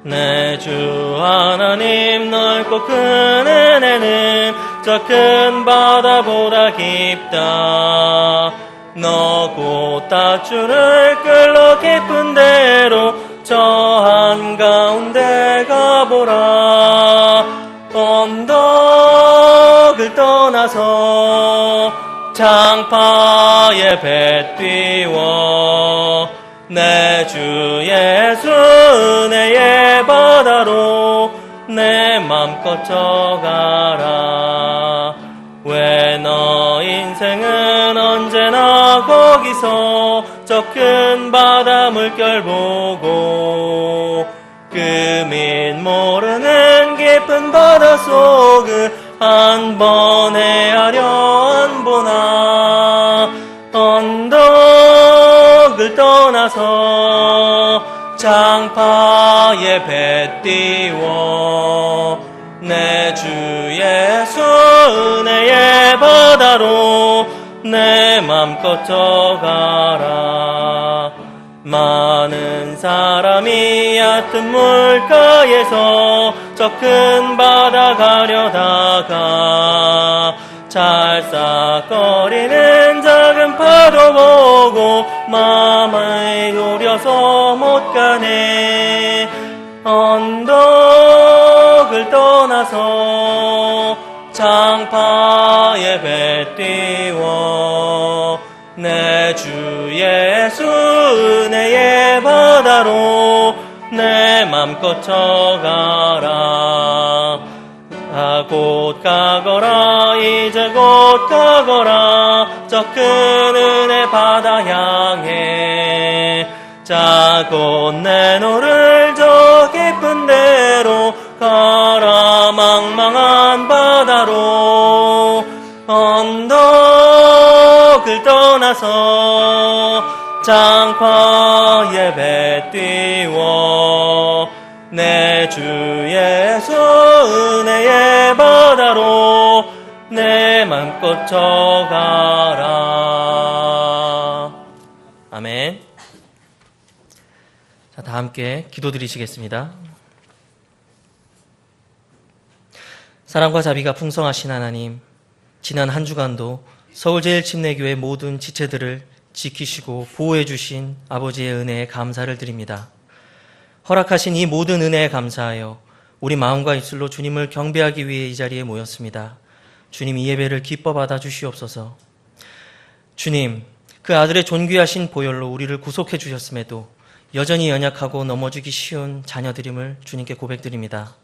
내 주 하나님 넓고 큰 은혜는 저 큰 바다보다 깊다. 너 곧 닷줄을 끌러 깊은 데로 저 한가운데 가보라. 언덕을 떠나서 장파에 배 띄워 내 주 예수 은혜의 바다로 내 맘껏 져가라. 왜 너 인생은 언제나 거기서 저 큰 바다 물결 보고 금인 모르는 깊은 바다 속을 한 번 헤아려 안 보나. 언덕을 떠나서 장파에 배 띄워 내 주 예수 은혜의 바다로 내 맘껏 져가라. 많은 사람이 얕은 물가에서 저 큰 바다 가려다가 찰싹거리는 작은 파도 보고 마음을 졸여서 못 가네. 언덕을 떠나서 장파에 배 띄워 내 주 예수 은혜의 바다로 내 맘껏 져가라. 곧 가거라. 이제 곧 가거라. 저 큰 은혜 바다 향해. 자 곧 내 노를 저 깊은 데로 가라. 망망한 바다로 언덕을 떠나서 장파에 배 띄워 내 주 예수 은혜의 바다로 내 맘껏 져가라. 아멘. 자, 다 함께 기도드리시겠습니다. 사랑과 자비가 풍성하신 하나님, 지난 한 주간도 서울제일침례교회 모든 지체들을 지키시고 보호해 주신 아버지의 은혜에 감사를 드립니다. 허락하신 이 모든 은혜에 감사하여 우리 마음과 입술로 주님을 경배하기 위해 이 자리에 모였습니다. 주님, 이 예배를 기뻐 받아 주시옵소서. 주님, 그 아들의 존귀하신 보혈로 우리를 구속해 주셨음에도 여전히 연약하고 넘어지기 쉬운 자녀들임을 주님께 고백드립니다.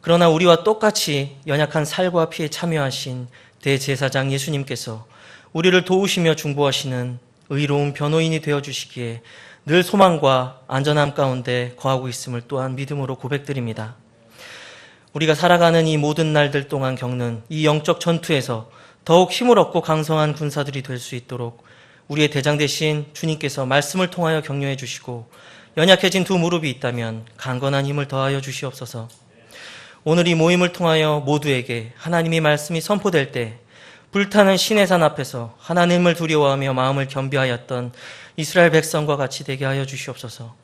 그러나 우리와 똑같이 연약한 살과 피에 참여하신 대제사장 예수님께서 우리를 도우시며 중보하시는 의로운 변호인이 되어주시기에 늘 소망과 안전함 가운데 거하고 있음을 또한 믿음으로 고백드립니다. 우리가 살아가는 이 모든 날들 동안 겪는 이 영적 전투에서 더욱 힘을 얻고 강성한 군사들이 될 수 있도록 우리의 대장 되신 주님께서 말씀을 통하여 격려해 주시고 연약해진 두 무릎이 있다면 강건한 힘을 더하여 주시옵소서. 오늘 이 모임을 통하여 모두에게 하나님의 말씀이 선포될 때 불타는 시내산 앞에서 하나님을 두려워하며 마음을 겸비하였던 이스라엘 백성과 같이 되게 하여 주시옵소서.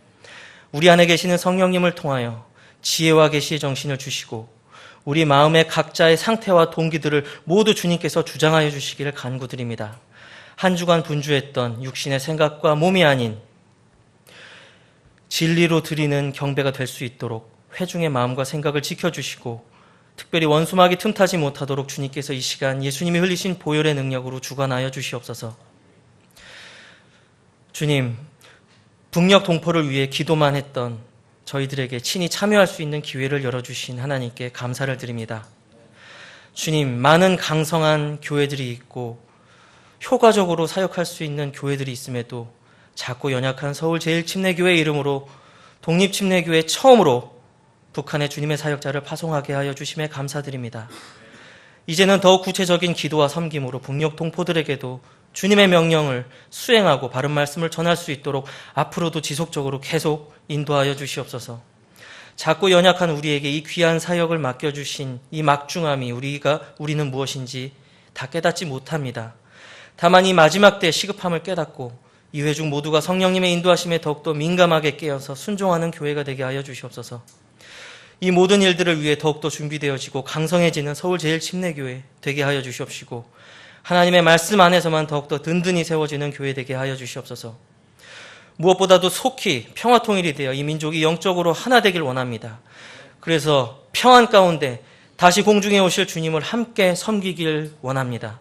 우리 안에 계시는 성령님을 통하여 지혜와 계시의 정신을 주시고 우리 마음의 각자의 상태와 동기들을 모두 주님께서 주장하여 주시기를 간구드립니다. 한 주간 분주했던 육신의 생각과 몸이 아닌 진리로 드리는 경배가 될 수 있도록 회중의 마음과 생각을 지켜주시고 특별히 원수막이 틈타지 못하도록 주님께서 이 시간 예수님이 흘리신 보혈의 능력으로 주관하여 주시옵소서. 주님, 북녘 동포를 위해 기도만 했던 저희들에게 친히 참여할 수 있는 기회를 열어주신 하나님께 감사를 드립니다. 주님, 많은 강성한 교회들이 있고 효과적으로 사역할 수 있는 교회들이 있음에도 작고 연약한 서울제일침례교회 이름으로 독립침례교회 처음으로 북한의 주님의 사역자를 파송하게 하여 주심에 감사드립니다. 이제는 더욱 구체적인 기도와 섬김으로 북녘 동포들에게도 주님의 명령을 수행하고 바른 말씀을 전할 수 있도록 앞으로도 지속적으로 계속 인도하여 주시옵소서. 작고 연약한 우리에게 이 귀한 사역을 맡겨주신 이 막중함이 우리는 무엇인지 다 깨닫지 못합니다. 다만 이 마지막 때 시급함을 깨닫고 이 회중 모두가 성령님의 인도하심에 더욱더 민감하게 깨어서 순종하는 교회가 되게 하여 주시옵소서. 이 모든 일들을 위해 더욱더 준비되어지고 강성해지는 서울제일침례교회 되게 하여 주시옵시고 하나님의 말씀 안에서만 더욱더 든든히 세워지는 교회 되게 하여 주시옵소서. 무엇보다도 속히 평화통일이 되어 이 민족이 영적으로 하나 되길 원합니다. 그래서 평안 가운데 다시 공중에 오실 주님을 함께 섬기길 원합니다.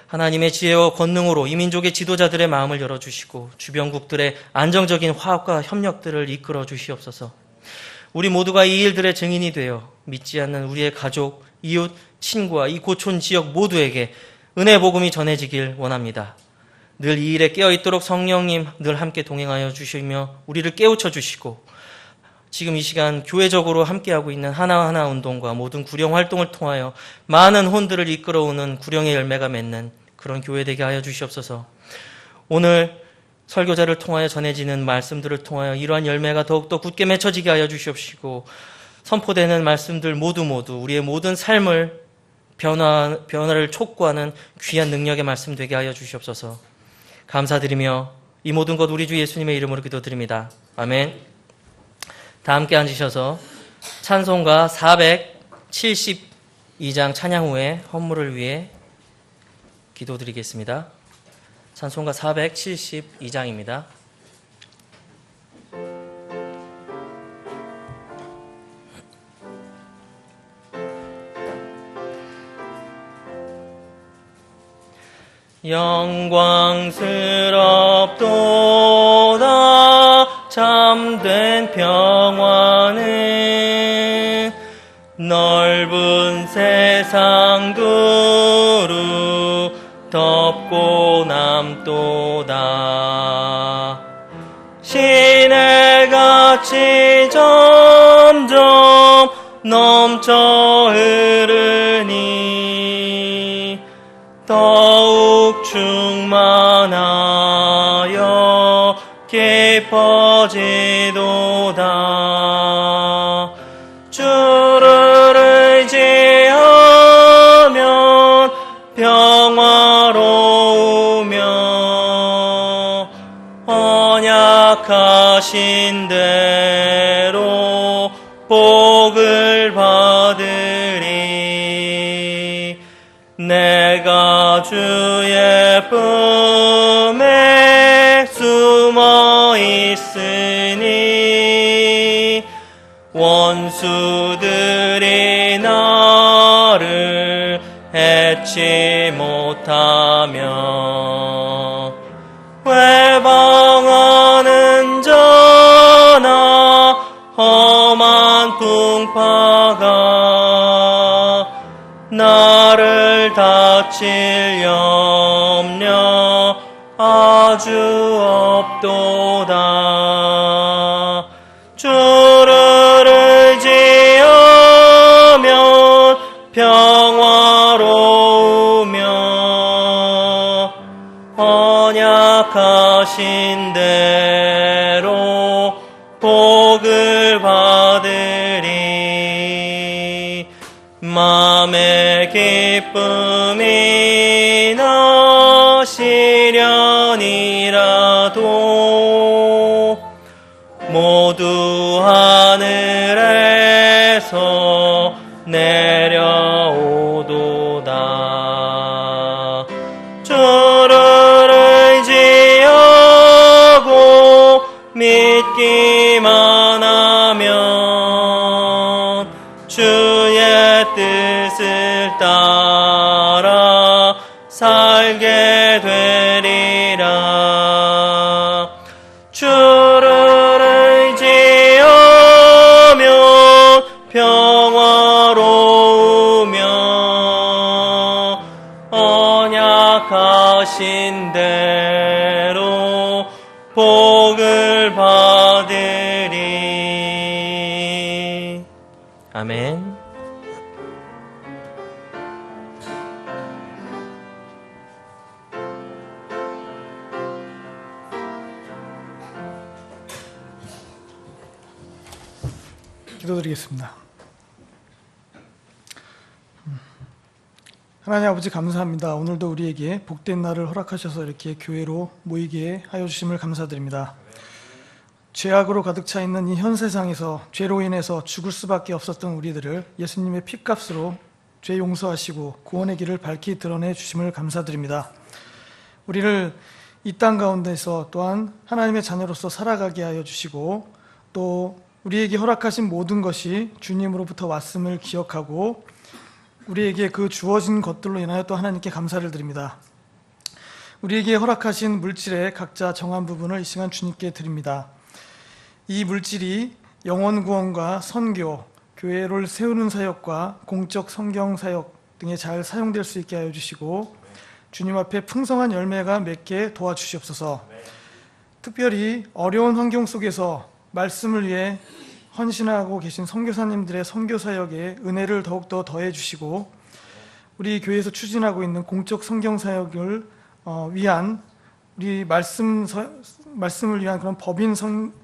하나님의 지혜와 권능으로 이 민족의 지도자들의 마음을 열어주시고 주변국들의 안정적인 화합과 협력들을 이끌어 주시옵소서. 우리 모두가 이 일들의 증인이 되어 믿지 않는 우리의 가족, 이웃, 친구와 이 고촌 지역 모두에게 은혜 복음이 전해지길 원합니다. 늘 이 일에 깨어있도록 성령님 늘 함께 동행하여 주시며 우리를 깨우쳐 주시고 지금 이 시간 교회적으로 함께하고 있는 하나하나 운동과 모든 구령 활동을 통하여 많은 혼들을 이끌어오는 구령의 열매가 맺는 그런 교회 되게 하여 주시옵소서. 오늘 설교자를 통하여 전해지는 말씀들을 통하여 이러한 열매가 더욱더 굳게 맺혀지게 하여 주시옵시고 선포되는 말씀들 모두 우리의 모든 삶을 변화를 촉구하는 귀한 능력의 말씀 되게 하여 주시옵소서. 감사드리며 이 모든 것 우리 주 예수님의 이름으로 기도드립니다. 아멘. 다 함께 앉으셔서 찬송가 472장 찬양 후에 헌물을 위해 기도드리겠습니다. 찬송가 472장입니다. 영광스럽도다 참된 평화는 넓은 세상 두루 덮고 남도다. 시내같이 점점 넘쳐 흐르니 더욱 충만하여 깊어지도다. 주를 의지하면 평화로우며 언약하신 대로 복을 받으리. 내가 주의 품에 숨어 있으니 원수들이 나를 해치 못하며 외방하는 자나 험한 풍파가 나를 다칠 염려 아주 없도다. 주를 의지하면 평화로우며 언약하신 대로 복을 받으리. 맘의 기쁨이나 시련이라도 모두 하늘에서 내려오도다. 주를 의지하고 믿기만 하면 주의 뜻을 따라 살게 되리라. 주를 의지하면 평화로우며 언약하신 대로 복을 받으리. 아멘. 기도드리겠습니다. 하나님 아버지 감사합니다. 오늘도 우리에게 복된 날을 허락하셔서 이렇게 교회로 모이게 하여 주심을 감사드립니다. 죄악으로 가득 차 있는 이 현 세상에서 죄로 인해서 죽을 수밖에 없었던 우리들을 예수님의 피값으로 죄 용서하시고 구원의 길을 밝히 드러내 주심을 감사드립니다. 우리를 이 땅 가운데서 또한 하나님의 자녀로서 살아가게 하여 주시고 또 우리에게 허락하신 모든 것이 주님으로부터 왔음을 기억하고 우리에게 그 주어진 것들로 인하여 또 하나님께 감사를 드립니다. 우리에게 허락하신 물질의 각자 정한 부분을 이 시간 주님께 드립니다. 이 물질이 영혼 구원과 선교, 교회를 세우는 사역과 공적 성경 사역 등에 잘 사용될 수 있게 하여 주시고 주님 앞에 풍성한 열매가 맺게 도와주시옵소서. 특별히 어려운 환경 속에서 말씀을 위해 헌신하고 계신 선교사님들의 선교 사역에 은혜를 더욱더 더해 주시고 우리 교회에서 추진하고 있는 공적 성경 사역을 위한 우리 말씀을 위한 그런 법인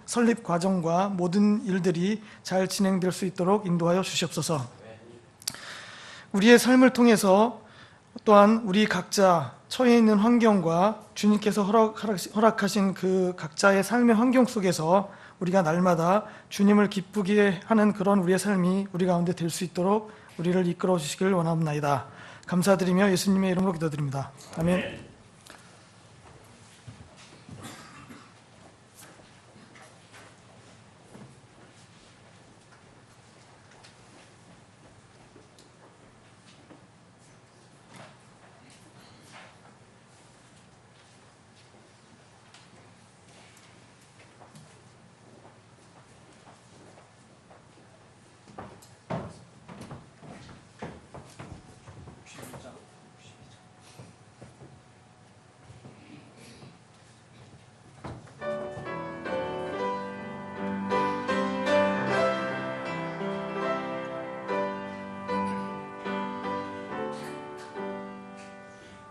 설립 과정과 모든 일들이 잘 진행될 수 있도록 인도하여 주시옵소서. 우리의 삶을 통해서 또한 우리 각자 처해 있는 환경과 주님께서 허락하신 그 각자의 삶의 환경 속에서 우리가 날마다 주님을 기쁘게 하는 그런 우리의 삶이 우리 가운데 될 수 있도록 우리를 이끌어 주시길 원합니다. 감사드리며 예수님의 이름으로 기도드립니다. 아멘.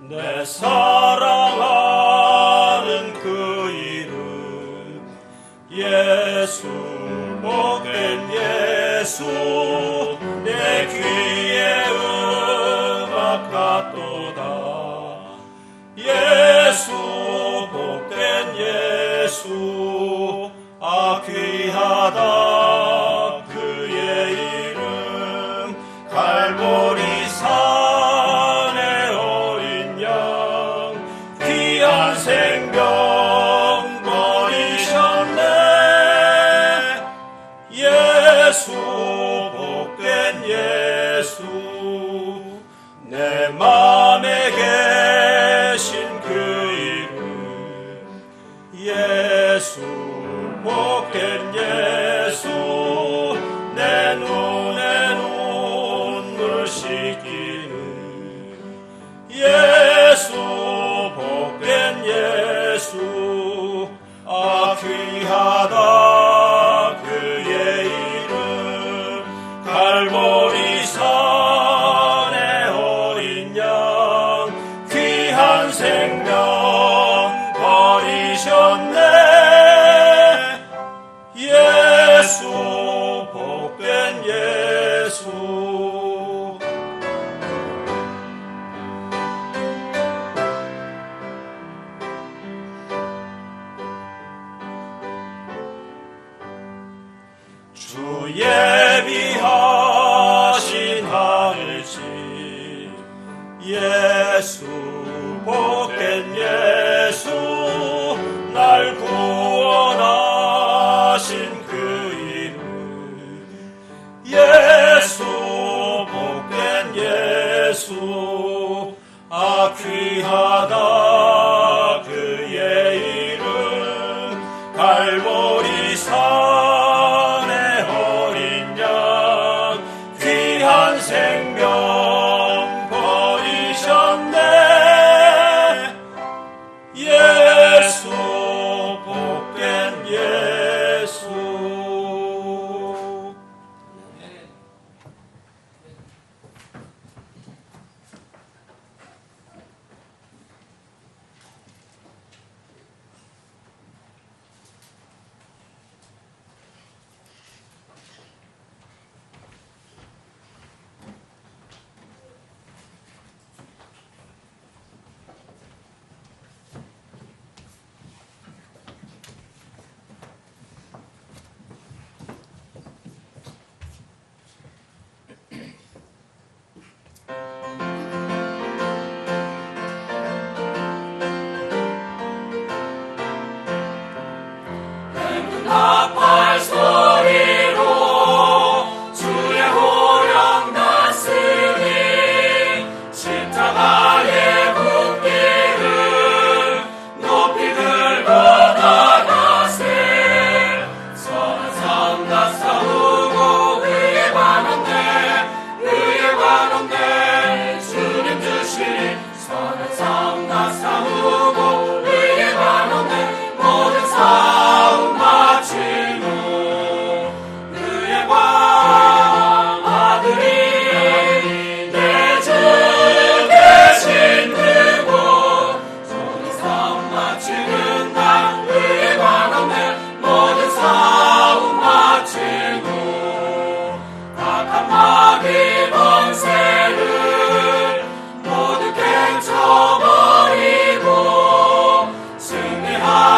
내 사랑하는 그 이름 예수, 복된 예수, 내 귀에 음악 같도다. 예수, 복된 예수, 귀하다. 그의 이름 갈보리 산에 어린 양 귀한 생명 버리셨네. 예수, 복된 예수, 내 맘에 계신 그 이름 예수, 복된 예수, 내 눈에 눈물 씻기는 예수, 복된 예수, 귀하다. 그의 이름 갈보리 산에 어린 양 귀한 생명 버리셨네. 예수, 복된 예수, 주 예비하신 하늘집 예수, 복된 예수, 날 구원하신 그 이름 예수, 복된 예수, 귀하다. 그의 이름 갈보리 산에 어린 양 귀한 생명 버리셨네.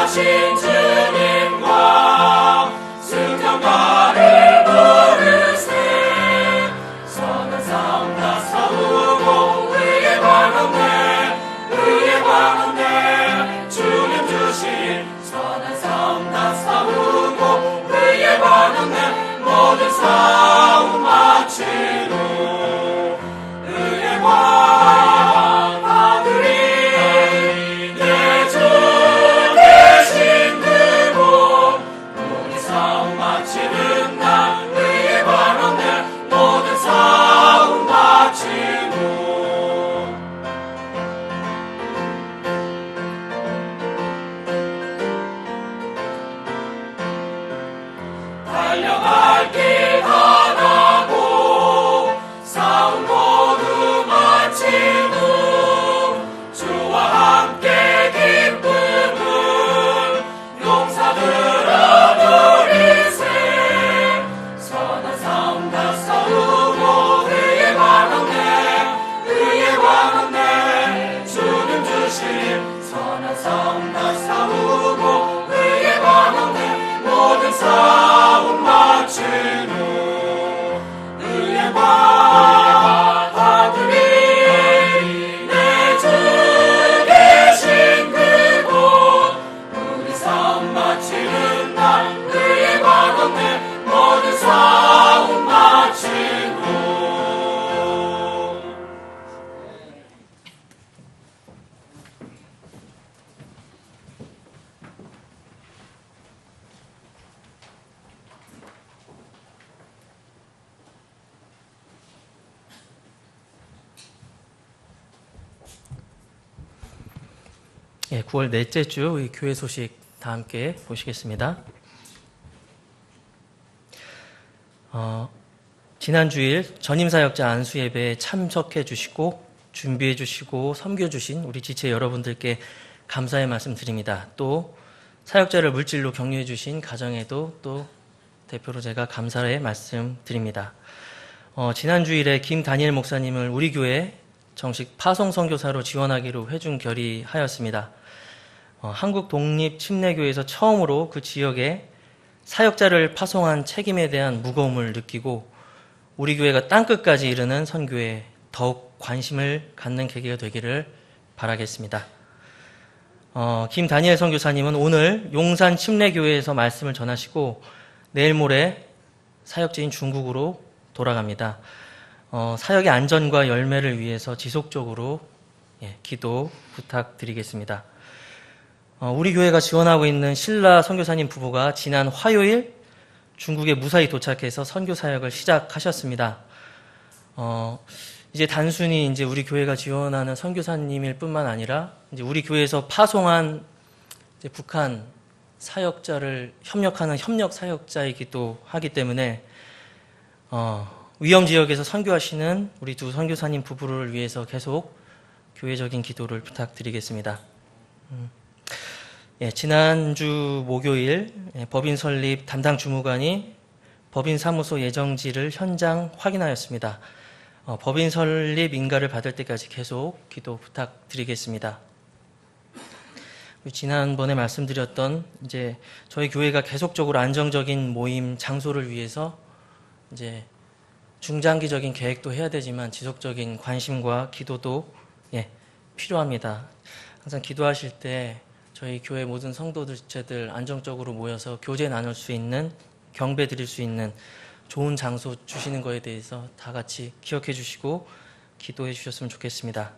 하신 주님과 승전가를 부르세 선한 싸움 다 싸우고 의의 관원네 주님 주신 선한 싸움 다 싸우고 의의 관원네 모든 싸움 마치고 의의 관 받으리 내 주 대신 그곳 우리 싸움 마치는 날 의의 관원네 모든 싸움 마치고 달려갈 길 하나고 싸움 모두 마치고 주와 함께 기쁨을 용사들아 누리세 선한 싸움 다 싸우고 의의 관원네 주님 주신 선한 싸움 다 싸우고 의의 관원네 모든 싸움 마치고 의의 관 받으리 내 주 계신 그곳 우리 싸움 마치는 날 의의 관원네 모든 싸움 마치고 예, 9월 넷째 주 이 교회 소식 다 함께 보시겠습니다. 지난 주일 전임사역자 안수 예배에 참석해 주시고 준비해 주시고 섬겨 주신 우리 지체 여러분들께 감사의 말씀 드립니다. 또 사역자를 물질로 격려해 주신 가정에도 또 대표로 제가 감사의 말씀 드립니다. 지난 주일에 김다니엘 목사님을 우리 교회 정식 파송 선교사로 지원하기로 회중 결의하였습니다. 한국 독립침례교회에서 처음으로 그 지역에 사역자를 파송한 책임에 대한 무거움을 느끼고 우리 교회가 땅끝까지 이르는 선교에 더욱 관심을 갖는 계기가 되기를 바라겠습니다. 김다니엘 선교사님은 오늘 용산 침례교회에서 말씀을 전하시고 내일 모레 사역지인 중국으로 돌아갑니다. 사역의 안전과 열매를 위해서 지속적으로 기도 부탁드리겠습니다. 우리 교회가 지원하고 있는 신라 선교사님 부부가 지난 화요일 중국에 무사히 도착해서 선교 사역을 시작하셨습니다. 이제 단순히 이제 우리 교회가 지원하는 선교사님일 뿐만 아니라 이제 우리 교회에서 파송한 이제 북한 사역자를 협력하는 협력 사역자이기도 하기 때문에 위험 지역에서 선교하시는 우리 두 선교사님 부부를 위해서 계속 교회적인 기도를 부탁드리겠습니다. 지난주 목요일 법인 설립 담당 주무관이 법인 사무소 예정지를 현장 확인하였습니다. 법인 설립 인가를 받을 때까지 계속 기도 부탁드리겠습니다. 지난번에 말씀드렸던 이제 저희 교회가 계속적으로 안정적인 모임 장소를 위해서 이제 중장기적인 계획도 해야 되지만 지속적인 관심과 기도도 필요합니다. 항상 기도하실 때 저희 교회 모든 성도들 안정적으로 모여서 교제 나눌 수 있는 경배 드릴 수 있는 좋은 장소 주시는 거에 대해서 다 같이 기억해 주시고 기도해 주셨으면 좋겠습니다.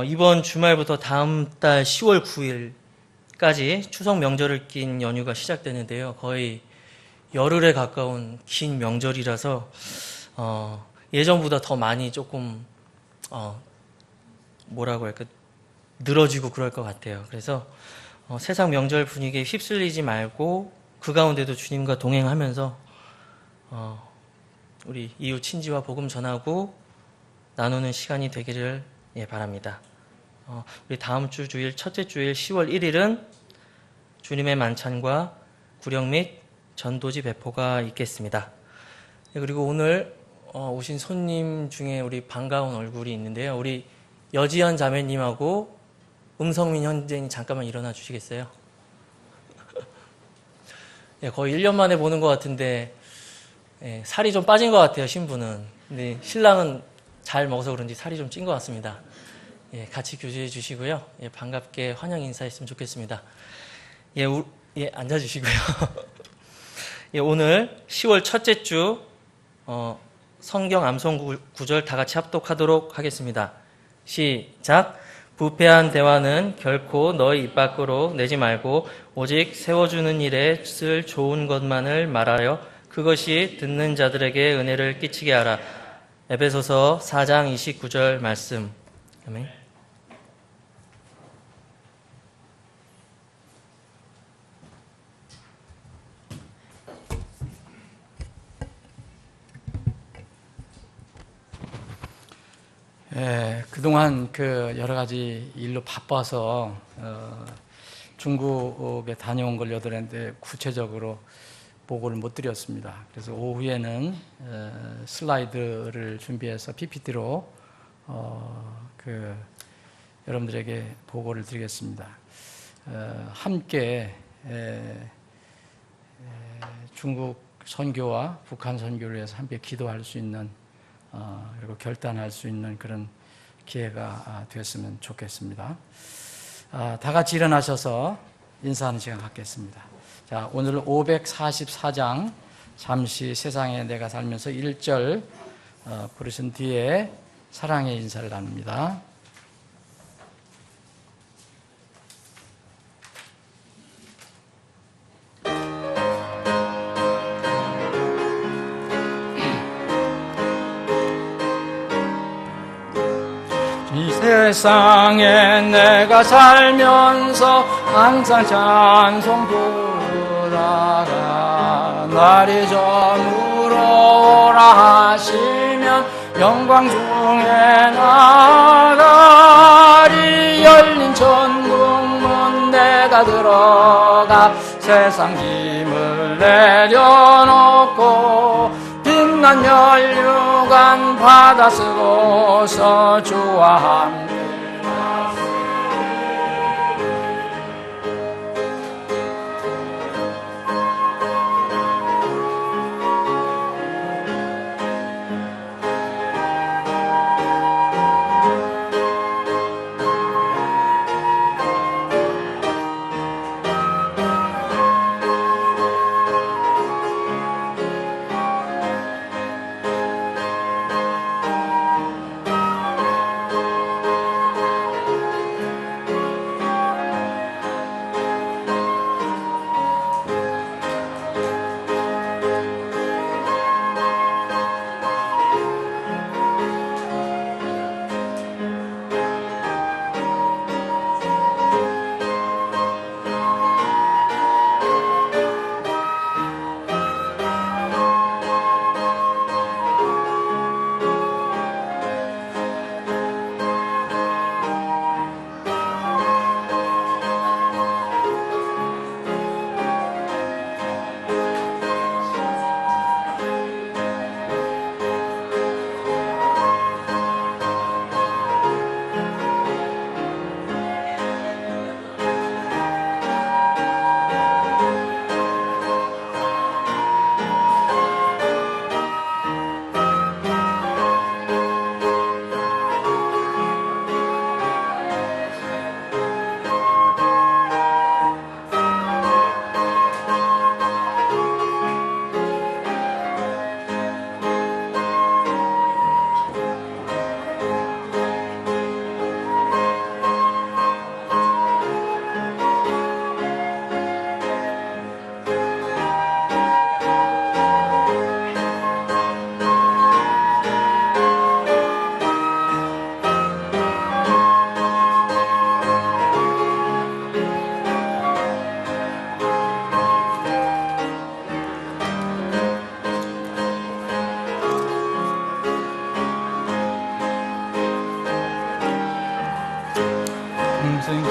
이번 주말부터 다음 달 10월 9일까지 추석 명절을 낀 연휴가 시작되는데요. 거의 열흘에 가까운 긴 명절이라서 예전보다 더 많이 조금 뭐라고 할까 늘어지고 그럴 것 같아요. 그래서 세상 명절 분위기에 휩쓸리지 말고 그 가운데도 주님과 동행하면서 우리 이웃 친지와 복음 전하고 나누는 시간이 되기를 바랍니다. 우리 다음 주 주일 첫째 주일 10월 1일은 주님의 만찬과 구령 및 전도지 배포가 있겠습니다. 그리고 오늘 오신 손님 중에 우리 반가운 얼굴이 있는데요. 우리 여지연 자매님하고 음성민 형제님 잠깐만 일어나 주시겠어요? 거의 1년 만에 보는 것 같은데 살이 좀 빠진 것 같아요, 신부는. 근데 신랑은 잘 먹어서 그런지 살이 좀 찐 것 같습니다. 같이 교제해 주시고요. 반갑게 환영 인사했으면 좋겠습니다. 앉아주시고요. 오늘 10월 첫째 주 성경 암송 구절 다 같이 합독하도록 하겠습니다. 시작. 부패한 대화는 결코 너희 입 밖으로 내지 말고 오직 세워주는 일에 쓸 좋은 것만을 말하여 그것이 듣는 자들에게 은혜를 끼치게 하라. 에베소서 4장 29절 말씀. 아멘. 그동안 여러 가지 일로 바빠서 중국에 다녀온 걸 여드렸는데 구체적으로 보고를 못 드렸습니다. 그래서 오후에는 슬라이드를 준비해서 PPT로 여러분들에게 보고를 드리겠습니다. 함께 중국 선교와 북한 선교를 위해서 함께 기도할 수 있는 그리고 결단할 수 있는 그런 기회가 됐으면 좋겠습니다. 다 같이 일어나셔서 인사하는 시간 갖겠습니다. 자, 오늘 544장 잠시 세상에 내가 살면서 1절 부르신 뒤에 사랑의 인사를 나눕니다. 이 세상에 내가 살면서 항상 찬송 부르다가 날이 저물어 오라 하시면 영광 중에 나가리. 열린 천국문 내가 들어가 세상 짐을 내려놓고 빛난 멸류관 받아 쓰고서 주와 함께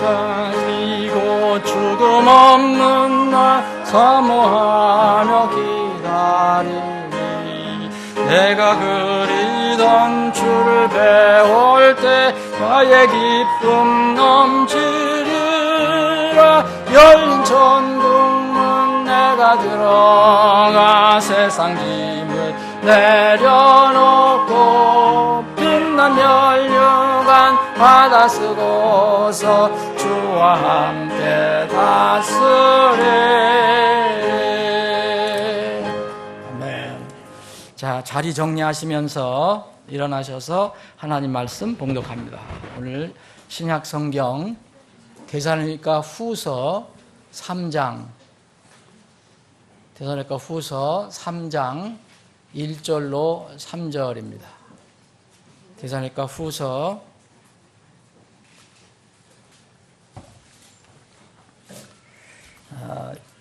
가지고 죽음 없는 날 사모하며 기다리니 내가 그리던 주를 배울 때 나의 기쁨 넘치리라. 열린 천국문 내가 들어가 세상 짐을 내려놓고 빛난 멸류관 받아 쓰고서 주와 함께 다스리. 아멘. 자, 자리 정리하시면서 일어나셔서 하나님 말씀 봉독합니다. 오늘 신약 성경 데살로니가 후서 3장, 데살로니가 후서 3장 1절로 3절입니다. 데살로니가 후서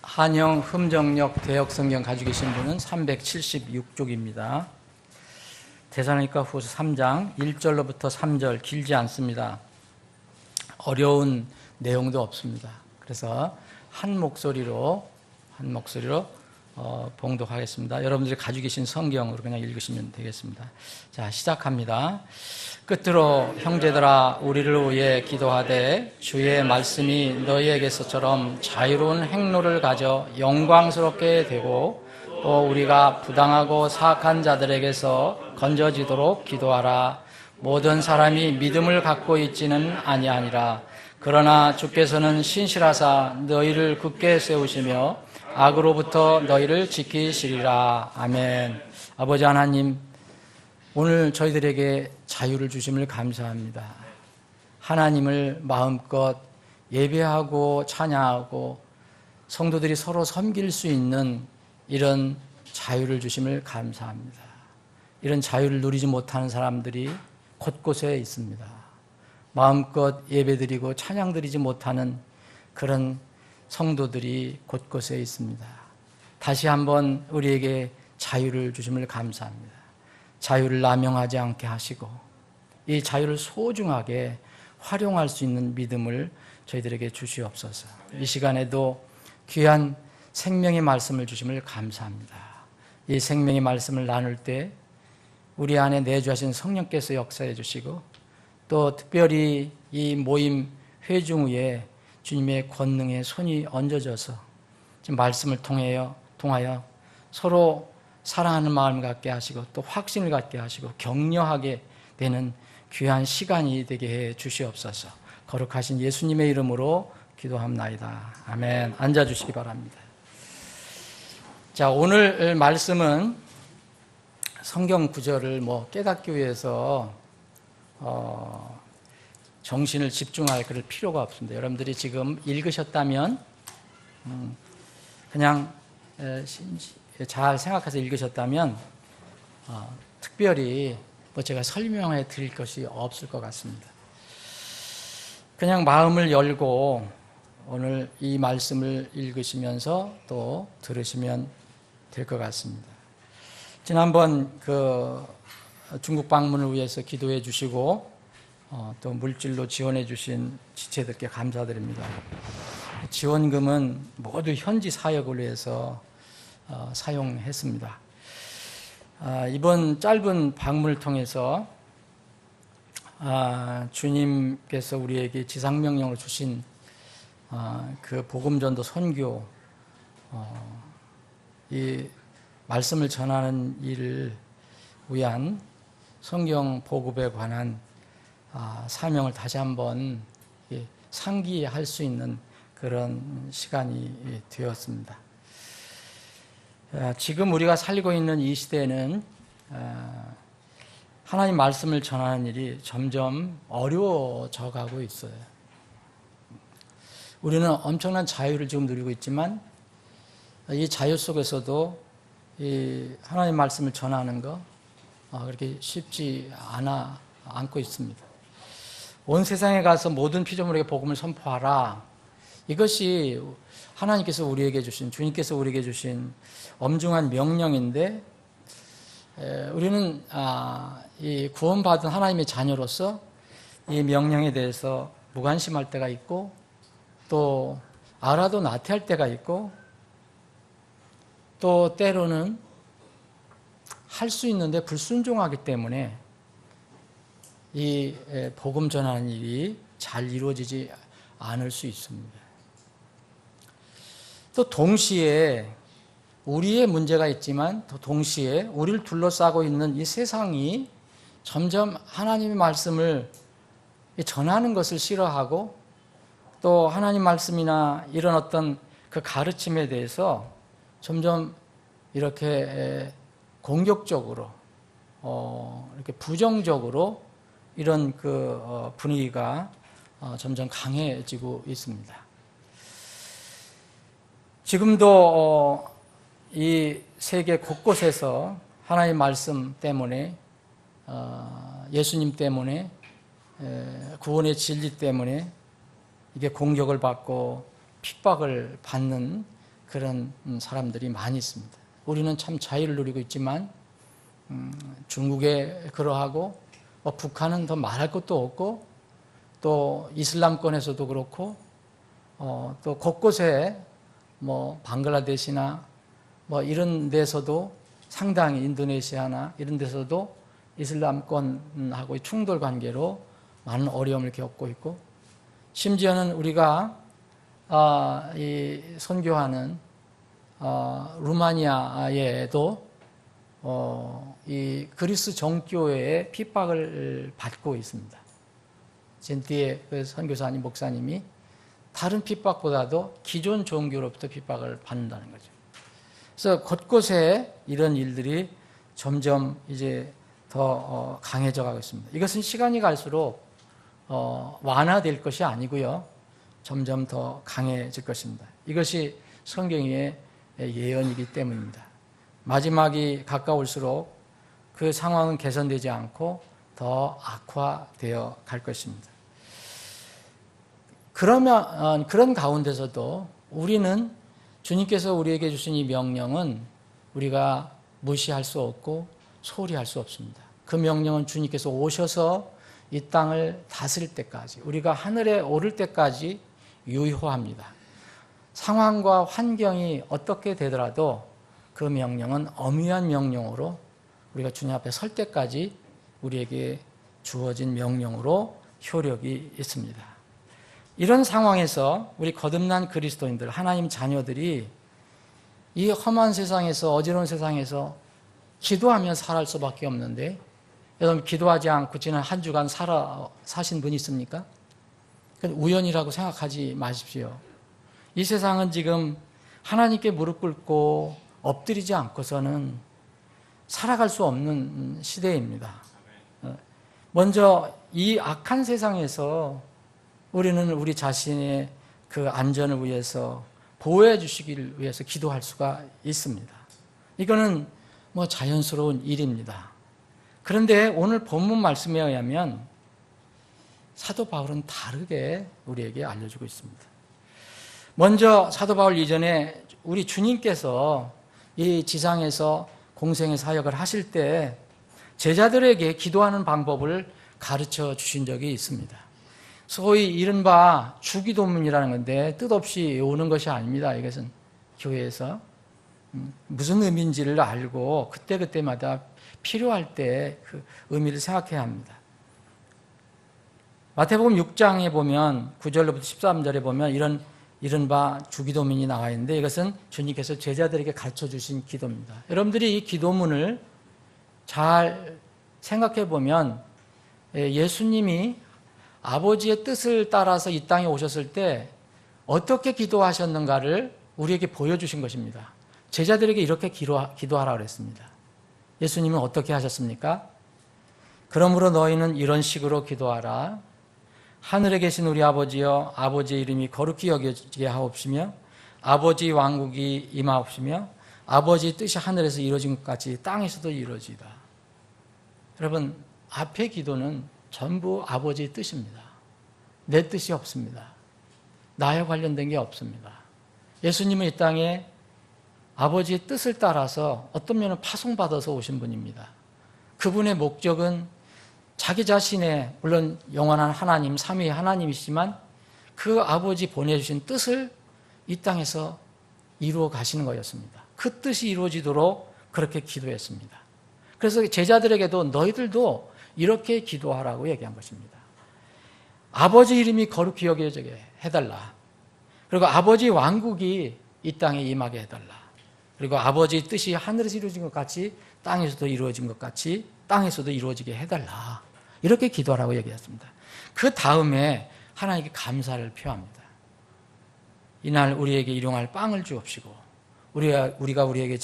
한영 흠정역 대역 성경 가지고 계신 분은 376쪽입니다. 데살로니가 후서 3장 1절로부터 3절 길지 않습니다. 어려운 내용도 없습니다. 그래서 한 목소리로 봉독하겠습니다. 여러분들이 가지고 계신 성경으로 그냥 읽으시면 되겠습니다. 자, 시작합니다. 끝으로 형제들아 우리를 위해 기도하되 주의 말씀이 너희에게서처럼 자유로운 행로를 가져 영광스럽게 되고 또 우리가 부당하고 사악한 자들에게서 건져지도록 기도하라. 모든 사람이 믿음을 갖고 있지는 아니하니라. 그러나 주께서는 신실하사 너희를 굳게 세우시며 악으로부터 너희를 지키시리라. 아멘. 아버지 하나님, 오늘 저희들에게 자유를 주심을 감사합니다. 하나님을 마음껏 예배하고 찬양하고 성도들이 서로 섬길 수 있는 이런 자유를 주심을 감사합니다. 이런 자유를 누리지 못하는 사람들이 곳곳에 있습니다. 마음껏 예배드리고 찬양드리지 못하는 그런 성도들이 곳곳에 있습니다. 다시 한번 우리에게 자유를 주심을 감사합니다. 자유를 남용하지 않게 하시고 이 자유를 소중하게 활용할 수 있는 믿음을 저희들에게 주시옵소서. 이 시간에도 귀한 생명의 말씀을 주심을 감사합니다. 이 생명의 말씀을 나눌 때 우리 안에 내주하신 성령께서 역사해 주시고 또 특별히 이 모임 회중 위에 주님의 권능의 손이 얹어져서 지금 말씀을 통하여 서로 사랑하는 마음을 갖게 하시고 또 확신을 갖게 하시고 격려하게 되는 귀한 시간이 되게 해 주시옵소서. 거룩하신 예수님의 이름으로 기도합나이다. 아멘. 앉아주시기 바랍니다. 자, 오늘 말씀은 성경 구절을 깨닫기 위해서 정신을 집중할 그럴 필요가 없습니다. 여러분들이 지금 읽으셨다면 그냥 잘 생각해서 읽으셨다면 특별히 제가 설명해 드릴 것이 없을 것 같습니다. 그냥 마음을 열고 오늘 이 말씀을 읽으시면서 또 들으시면 될 것 같습니다. 지난번 중국 방문을 위해서 기도해 주시고 또 물질로 지원해 주신 지체들께 감사드립니다. 지원금은 모두 현지 사역을 위해서 사용했습니다. 이번 짧은 방문을 통해서 주님께서 우리에게 지상명령을 주신 그 복음전도 선교 이 말씀을 전하는 일을 위한 성경 보급에 관한 사명을 다시 한번 상기할 수 있는 그런 시간이 되었습니다. 지금 우리가 살고 있는 이 시대에는 하나님 말씀을 전하는 일이 점점 어려워져 가고 있어요. 우리는 엄청난 자유를 지금 누리고 있지만 이 자유 속에서도 이 하나님 말씀을 전하는 거 그렇게 쉽지 않고 있습니다. 온 세상에 가서 모든 피조물에게 복음을 선포하라. 이것이 하나님께서 우리에게 주신, 주님께서 우리에게 주신 엄중한 명령인데 우리는 이 구원받은 하나님의 자녀로서 이 명령에 대해서 무관심할 때가 있고 또 알아도 나태할 때가 있고 또 때로는 할 수 있는데 불순종하기 때문에 이 복음 전하는 일이 잘 이루어지지 않을 수 있습니다. 또 동시에 우리의 문제가 있지만 또 동시에 우리를 둘러싸고 있는 이 세상이 점점 하나님의 말씀을 전하는 것을 싫어하고 또 하나님 말씀이나 이런 어떤 그 가르침에 대해서 점점 이렇게 공격적으로 이렇게 부정적으로 이런 그 분위기가 점점 강해지고 있습니다. 지금도 이 세계 곳곳에서 하나님의 말씀 때문에 예수님 때문에 구원의 진리 때문에 이게 공격을 받고 핍박을 받는 그런 사람들이 많이 있습니다. 우리는 참 자유를 누리고 있지만 중국에 그러하고 북한은 더 말할 것도 없고 또 이슬람권에서도 그렇고 또 곳곳에 뭐 방글라데시나 뭐 이런 데서도 상당히 인도네시아나 이런 데서도 이슬람권하고의 충돌 관계로 많은 어려움을 겪고 있고 심지어는 우리가 이 선교하는 루마니아에도 이 그리스 정교회의 핍박을 받고 있습니다. 젠티의 그 선교사님 목사님이 다른 핍박보다도 기존 종교로부터 핍박을 받는다는 거죠. 그래서 곳곳에 이런 일들이 점점 이제 더 강해져 가고 있습니다. 이것은 시간이 갈수록 완화될 것이 아니고요. 점점 더 강해질 것입니다. 이것이 성경의 예언이기 때문입니다. 마지막이 가까울수록 그 상황은 개선되지 않고 더 악화되어 갈 것입니다. 그러면 그런 가운데서도 우리는 주님께서 우리에게 주신 이 명령은 우리가 무시할 수 없고 소홀히 할 수 없습니다. 그 명령은 주님께서 오셔서 이 땅을 다스릴 때까지 우리가 하늘에 오를 때까지 유효합니다. 상황과 환경이 어떻게 되더라도 그 명령은 엄위한 명령으로 우리가 주님 앞에 설 때까지 우리에게 주어진 명령으로 효력이 있습니다. 이런 상황에서 우리 거듭난 그리스도인들, 하나님 자녀들이 이 험한 세상에서, 어지러운 세상에서 기도하며 살아갈 수밖에 없는데, 여러분 기도하지 않고 지난 한 주간 사신 분이 있습니까? 우연이라고 생각하지 마십시오. 이 세상은 지금 하나님께 무릎 꿇고 엎드리지 않고서는 살아갈 수 없는 시대입니다. 먼저 이 악한 세상에서 우리는 우리 자신의 그 안전을 위해서 보호해 주시기를 위해서 기도할 수가 있습니다. 이거는 뭐 자연스러운 일입니다. 그런데 오늘 본문 말씀에 의하면 사도 바울은 다르게 우리에게 알려주고 있습니다. 먼저 사도 바울 이전에 우리 주님께서 이 지상에서 공생의 사역을 하실 때 제자들에게 기도하는 방법을 가르쳐 주신 적이 있습니다. 소위 이른바 주기도문이라는 건데 뜻없이 외우는 것이 아닙니다. 이것은 교회에서 무슨 의미인지를 알고 그때그때마다 필요할 때 그 의미를 생각해야 합니다. 마태복음 6장에 보면 9절로부터 13절에 보면 이런 이른바 주기도문이 나와 있는데 이것은 주님께서 제자들에게 가르쳐 주신 기도입니다. 여러분들이 이 기도문을 잘 생각해 보면 예수님이 아버지의 뜻을 따라서 이 땅에 오셨을 때 어떻게 기도하셨는가를 우리에게 보여주신 것입니다. 제자들에게 이렇게 기도하라고 그랬습니다. 예수님은 어떻게 하셨습니까? 그러므로 너희는 이런 식으로 기도하라. 하늘에 계신 우리 아버지여, 아버지의 이름이 거룩히 여겨지게 하옵시며 아버지 왕국이 임하옵시며 아버지의 뜻이 하늘에서 이루어진 것 같이 땅에서도 이루어지다. 여러분, 앞의 기도는 전부 아버지의 뜻입니다. 내 뜻이 없습니다. 나에 관련된 게 없습니다. 예수님은 이 땅에 아버지의 뜻을 따라서 어떤 면은 파송받아서 오신 분입니다. 그분의 목적은 자기 자신의 물론 영원한 하나님, 삼위의 하나님이시지만 그 아버지 보내주신 뜻을 이 땅에서 이루어 가시는 거였습니다. 그 뜻이 이루어지도록 그렇게 기도했습니다. 그래서 제자들에게도 너희들도 이렇게 기도하라고 얘기한 것입니다. 아버지 이름이 거룩히 여겨지게 해달라. 그리고 아버지 왕국이 이 땅에 임하게 해달라. 그리고 아버지의 뜻이 하늘에서 이루어진 것 같이 땅에서도 이루어진 것 같이 땅에서도 이루어지게 해달라. 이렇게 기도하라고 얘기했습니다. 그 다음에 하나님께 감사를 표합니다. 이날 우리에게 일용할 빵을 주옵시고 우리가 우리에게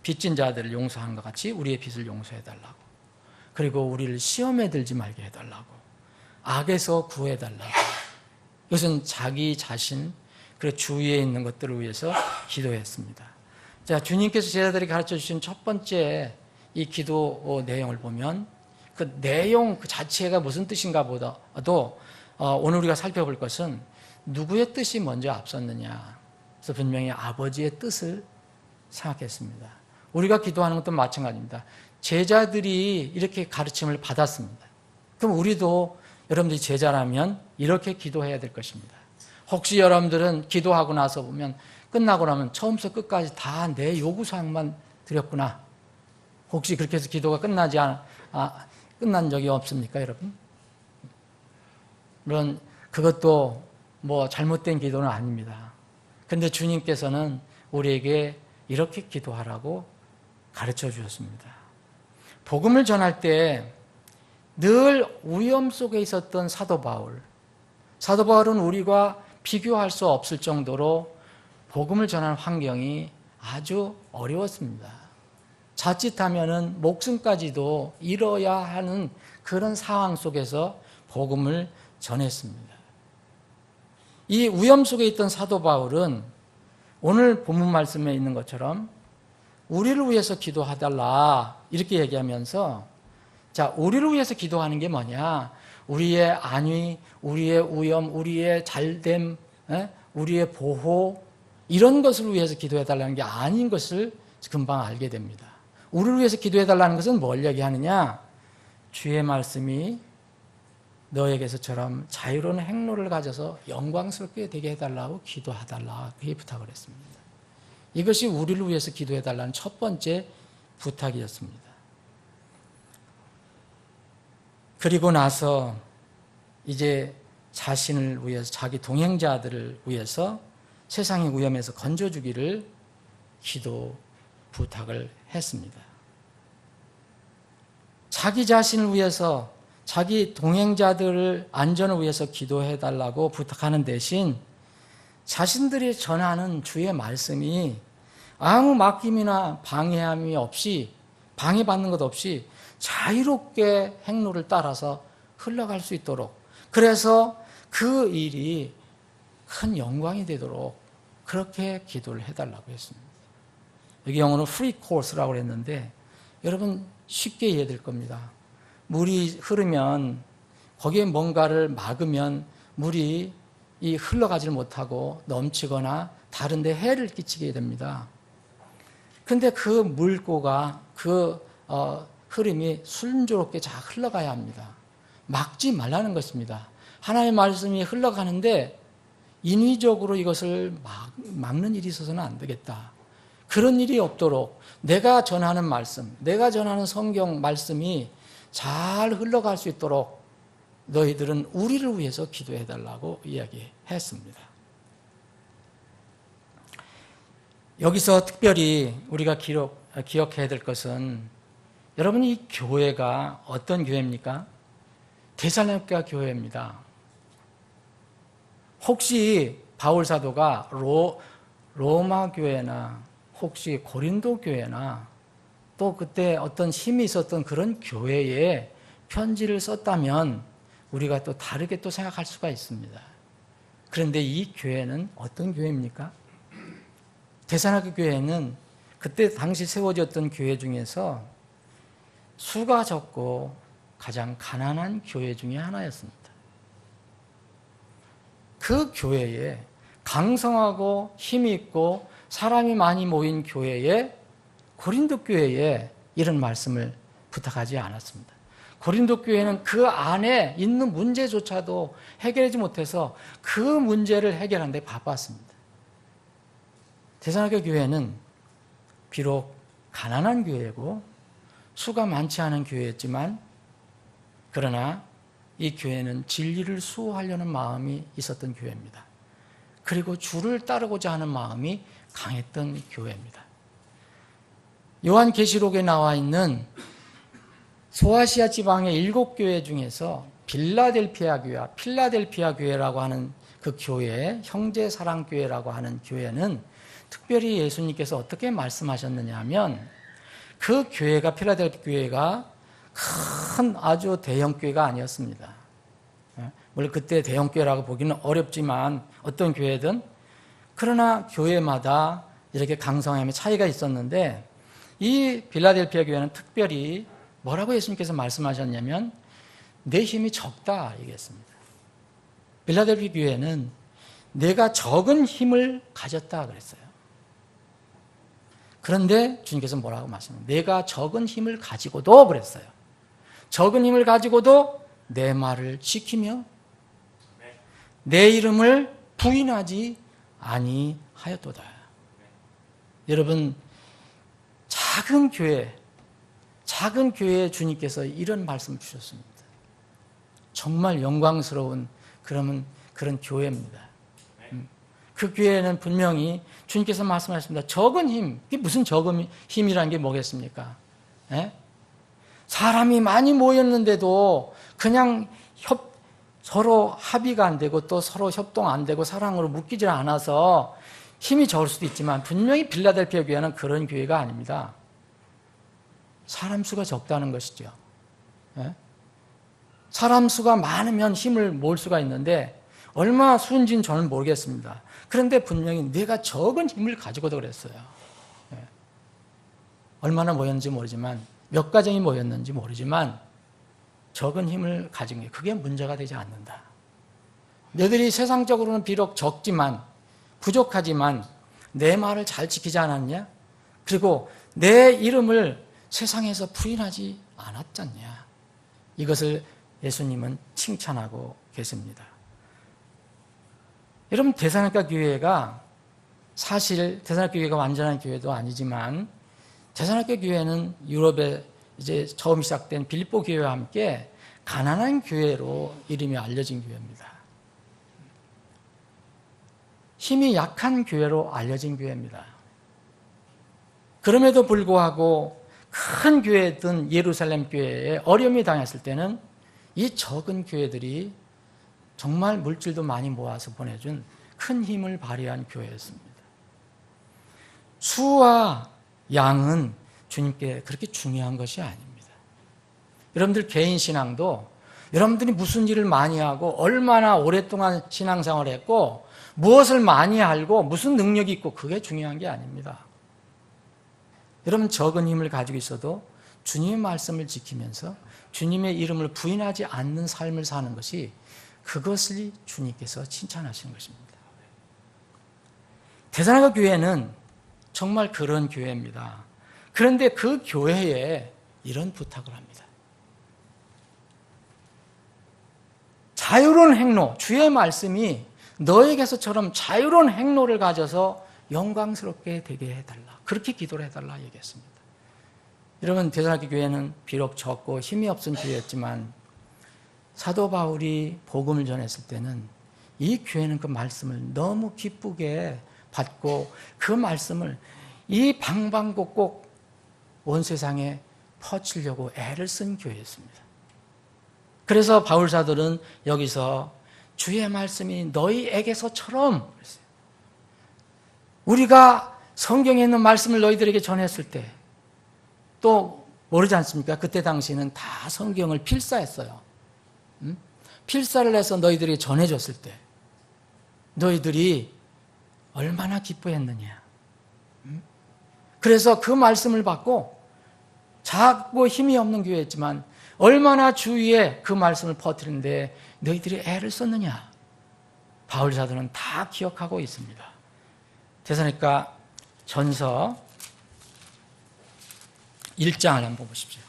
빚진 자들을 용서하는 것 같이 우리의 빚을 용서해달라고. 그리고 우리를 시험에 들지 말게 해달라고. 악에서 구해달라고. 이것은 자기 자신 그리고 주위에 있는 것들을 위해서 기도했습니다. 자, 주님께서 제자들이 가르쳐 주신 첫 번째 이 기도 내용을 보면 그 내용 그 자체가 무슨 뜻인가 보다도 오늘 우리가 살펴볼 것은 누구의 뜻이 먼저 앞섰느냐. 그래서 분명히 아버지의 뜻을 생각했습니다. 우리가 기도하는 것도 마찬가지입니다. 제자들이 이렇게 가르침을 받았습니다. 그럼 우리도 여러분들이 제자라면 이렇게 기도해야 될 것입니다. 혹시 여러분들은 기도하고 나서 보면 끝나고 나면 처음부터 끝까지 다 내 요구사항만 드렸구나. 혹시 그렇게 해서 기도가 끝난 적이 없습니까, 여러분? 물론 그것도 뭐 잘못된 기도는 아닙니다. 그런데 주님께서는 우리에게 이렇게 기도하라고 가르쳐 주셨습니다. 복음을 전할 때 늘 위험 속에 있었던 사도 바울. 사도 바울은 우리가 비교할 수 없을 정도로 복음을 전하는 환경이 아주 어려웠습니다. 자칫하면은 목숨까지도 잃어야 하는 그런 상황 속에서 복음을 전했습니다. 이 위험 속에 있던 사도 바울은 오늘 본문 말씀에 있는 것처럼 우리를 위해서 기도해달라 이렇게 얘기하면서 자, 우리를 위해서 기도하는 게 뭐냐? 우리의 안위, 우리의 위험, 우리의 잘됨, 우리의 보호 이런 것을 위해서 기도해달라는 게 아닌 것을 금방 알게 됩니다. 우리를 위해서 기도해달라는 것은 뭘 얘기하느냐? 주의 말씀이 너에게서처럼 자유로운 행로를 가져서 영광스럽게 되게 해달라고 기도해달라 그렇게 부탁을 했습니다. 이것이 우리를 위해서 기도해달라는 첫 번째 부탁이었습니다. 그리고 나서 이제 자신을 위해서 자기 동행자들을 위해서 세상의 위험에서 건져주기를 부탁을 했습니다. 자기 자신을 위해서 자기 동행자들을 안전을 위해서 기도해달라고 부탁하는 대신 자신들이 전하는 주의 말씀이 아무 막힘이나 방해함이 없이 방해받는 것 없이 자유롭게 행로를 따라서 흘러갈 수 있도록 그래서 그 일이 큰 영광이 되도록 그렇게 기도를 해달라고 했습니다. 여기 영어는 free course라고 했는데 여러분 쉽게 이해될 겁니다. 물이 흐르면 거기에 뭔가를 막으면 물이 흘러가지를 못하고 넘치거나 다른 데 해를 끼치게 됩니다. 근데 그 물고가 흐름이 순조롭게 잘 흘러가야 합니다. 막지 말라는 것입니다. 하나님의 말씀이 흘러가는데 인위적으로 이것을 막는 일이 있어서는 안 되겠다. 그런 일이 없도록 내가 전하는 말씀, 내가 전하는 성경 말씀이 잘 흘러갈 수 있도록 너희들은 우리를 위해서 기도해달라고 이야기했습니다. 여기서 특별히 우리가 기억해야 될 것은 여러분 이 교회가 어떤 교회입니까? 데살로니가 교회입니다. 혹시 바울 사도가 로마 교회나 혹시 고린도 교회나 또 그때 어떤 힘이 있었던 그런 교회에 편지를 썼다면 우리가 또 다르게 또 생각할 수가 있습니다. 그런데 이 교회는 어떤 교회입니까? 데살로니가 교회는 그때 당시 세워졌던 교회 중에서 수가 적고 가장 가난한 교회 중에 하나였습니다. 그 교회에 강성하고 힘이 있고 사람이 많이 모인 교회에 고린도 교회에 이런 말씀을 부탁하지 않았습니다. 고린도 교회는 그 안에 있는 문제조차도 해결하지 못해서 그 문제를 해결하는 데 바빴습니다. 데살로니가 교회는 비록 가난한 교회고 수가 많지 않은 교회였지만 그러나 이 교회는 진리를 수호하려는 마음이 있었던 교회입니다. 그리고 주를 따르고자 하는 마음이 강했던 교회입니다. 요한계시록에 나와 있는 소아시아 지방의 7교회 중에서 빌라델피아 교회와 필라델피아 교회라고 하는 그 교회, 형제사랑교회라고 하는 교회는 특별히 예수님께서 어떻게 말씀하셨느냐 하면 그 교회가, 필라델피아 교회가 큰 아주 대형 교회가 아니었습니다. 물론 그때 대형 교회라고 보기는 어렵지만 어떤 교회든, 그러나 교회마다 이렇게 강성함의 차이가 있었는데 이 빌라델피아 교회는 특별히 뭐라고 예수님께서 말씀하셨냐면 내 힘이 적다 얘기했습니다. 빌라델피아 교회는 내가 적은 힘을 가졌다 그랬어요. 그런데 주님께서 뭐라고 말씀하셨냐면 내가 적은 힘을 가지고도 그랬어요. 적은 힘을 가지고도 내 말을 지키며 내 이름을 부인하지 아니하였도다. 여러분, 작은 교회에 주님께서 이런 말씀을 주셨습니다. 정말 영광스러운 그런 교회입니다. 그 교회는 분명히 주님께서 말씀하셨습니다. 적은 힘, 이게 무슨 적은 힘이라는 게 뭐겠습니까? 예? 사람이 많이 모였는데도 그냥 서로 합의가 안 되고 또 서로 협동 안 되고 사랑으로 묶이질 않아서 힘이 적을 수도 있지만 분명히 빌라델피아 교회는 그런 교회가 아닙니다. 사람 수가 적다는 것이죠. 예? 사람 수가 많으면 힘을 모을 수가 있는데 얼마나 수인지는 저는 모르겠습니다. 그런데 분명히 내가 적은 힘을 가지고도 그랬어요. 예. 얼마나 모였는지 모르지만 몇 가정이 모였는지 모르지만 적은 힘을 가진 게 그게 문제가 되지 않는다. 너희들이 세상적으로는 비록 적지만 부족하지만 내 말을 잘 지키지 않았냐? 그리고 내 이름을 세상에서 부인하지 않았잖냐? 이것을 예수님은 칭찬하고 계십니다. 여러분, 데살로니가 교회가 사실 데살로니가 교회가 완전한 교회도 아니지만 데살로니가 교회는 유럽에 이제 처음 시작된 빌립보 교회와 함께 가난한 교회로 이름이 알려진 교회입니다. 힘이 약한 교회로 알려진 교회입니다. 그럼에도 불구하고 큰 교회든 예루살렘 교회에 어려움이 당했을 때는 이 적은 교회들이 정말 물질도 많이 모아서 보내준 큰 힘을 발휘한 교회였습니다. 수와 양은 주님께 그렇게 중요한 것이 아닙니다. 여러분들 개인 신앙도 여러분들이 무슨 일을 많이 하고 얼마나 오랫동안 신앙생활을 했고 무엇을 많이 알고 무슨 능력이 있고 그게 중요한 게 아닙니다. 여러분, 적은 힘을 가지고 있어도 주님의 말씀을 지키면서 주님의 이름을 부인하지 않는 삶을 사는 것이 그것을 주님께서 칭찬하시는 것입니다. 데살로니가 교회는 정말 그런 교회입니다. 그런데 그 교회에 이런 부탁을 합니다. 자유로운 행로, 주의 말씀이 너에게서처럼 자유로운 행로를 가져서 영광스럽게 되게 해달라. 그렇게 기도를 해달라 얘기했습니다. 여러분, 데살로니가 교회는 비록 적고 힘이 없은 교회였지만 사도 바울이 복음을 전했을 때는 이 교회는 그 말씀을 너무 기쁘게 받고 그 말씀을 이 방방곡곡 온 세상에 퍼치려고 애를 쓴 교회였습니다. 그래서 바울 사도는 여기서 주의 말씀이 너희에게서처럼 그랬어요. 우리가 성경에 있는 말씀을 너희들에게 전했을 때 또 모르지 않습니까? 그때 당시에는 다 성경을 필사했어요. 필사를 해서 너희들에게 전해줬을 때 너희들이 얼마나 기뻐했느냐. 그래서 그 말씀을 받고 작고 힘이 없는 교회였지만 얼마나 주위에 그 말씀을 퍼뜨리는데 너희들이 애를 썼느냐. 바울 사도는 다 기억하고 있습니다. 데살로니가 전서 1장을 한번 보십시오.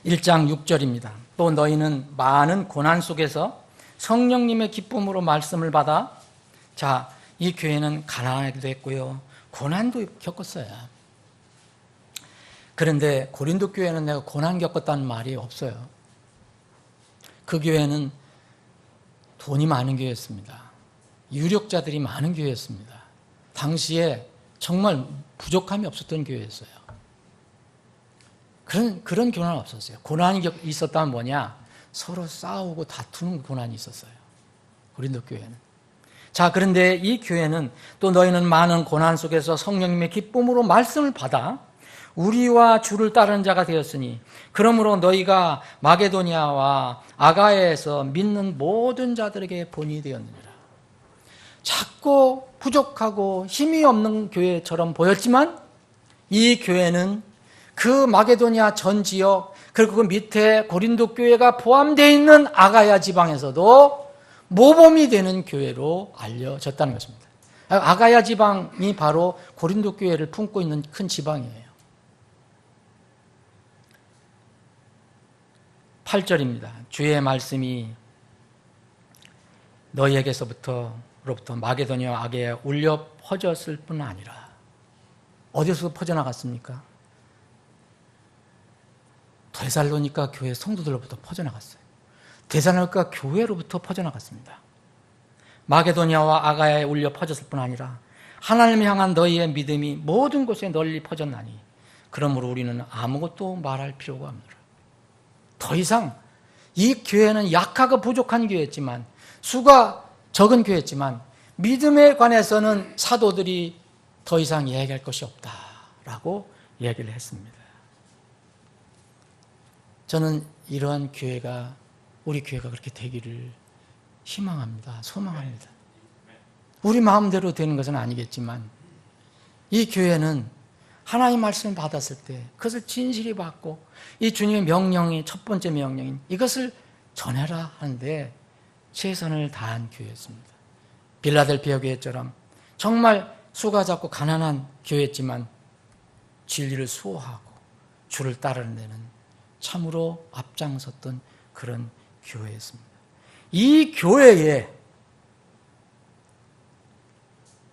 1장 6절입니다. 또 너희는 많은 고난 속에서 성령님의 기쁨으로 말씀을 받아, 자, 이 교회는 가난하기도 했고요, 고난도 겪었어요. 그런데 고린도 교회는 내가 고난 겪었다는 말이 없어요. 그 교회는 돈이 많은 교회였습니다. 유력자들이 많은 교회였습니다. 당시에 정말 부족함이 없었던 교회였어요. 그런 고난은 없었어요. 고난이 있었다면 뭐냐? 서로 싸우고 다투는 고난이 있었어요. 고린도 교회는. 자, 그런데 이 교회는 또 너희는 많은 고난 속에서 성령님의 기쁨으로 말씀을 받아 우리와 주를 따르는 자가 되었으니 그러므로 너희가 마게도니아와 아가야에서 믿는 모든 자들에게 본이 되었느니라. 작고 부족하고 힘이 없는 교회처럼 보였지만 이 교회는 그 마게도니아 전 지역 그리고 그 밑에 고린도 교회가 포함되어 있는 아가야 지방에서도 모범이 되는 교회로 알려졌다는 것입니다. 아가야 지방이 바로 고린도 교회를 품고 있는 큰 지방이에요. 8절입니다. 주의 말씀이 너희에게서부터 마게도니아 아가야에 울려 퍼졌을 뿐 아니라 어디서 퍼져나갔습니까? 데살로니가 교회 성도들로부터 퍼져나갔어요. 데살로니가 교회로부터 퍼져나갔습니다. 마게도니아와 아가야에 울려 퍼졌을 뿐 아니라 하나님을 향한 너희의 믿음이 모든 곳에 널리 퍼졌나니 그러므로 우리는 아무것도 말할 필요가 없노라. 더 이상 이 교회는 약하고 부족한 교회였지만 수가 적은 교회였지만 믿음에 관해서는 사도들이 더 이상 이야기할 것이 없다라고 이야기를 했습니다. 저는 이러한 교회가 우리 교회가 그렇게 되기를 희망합니다. 소망합니다. 우리 마음대로 되는 것은 아니겠지만 이 교회는 하나님의 말씀을 받았을 때 그것을 진실히 받고 이 주님의 명령이 첫 번째 명령인 이것을 전해라 하는데 최선을 다한 교회였습니다. 빌라델피아 교회처럼 정말 수가 작고 가난한 교회였지만 진리를 수호하고 주를 따르는 데는 참으로 앞장섰던 그런 교회였습니다. 이 교회에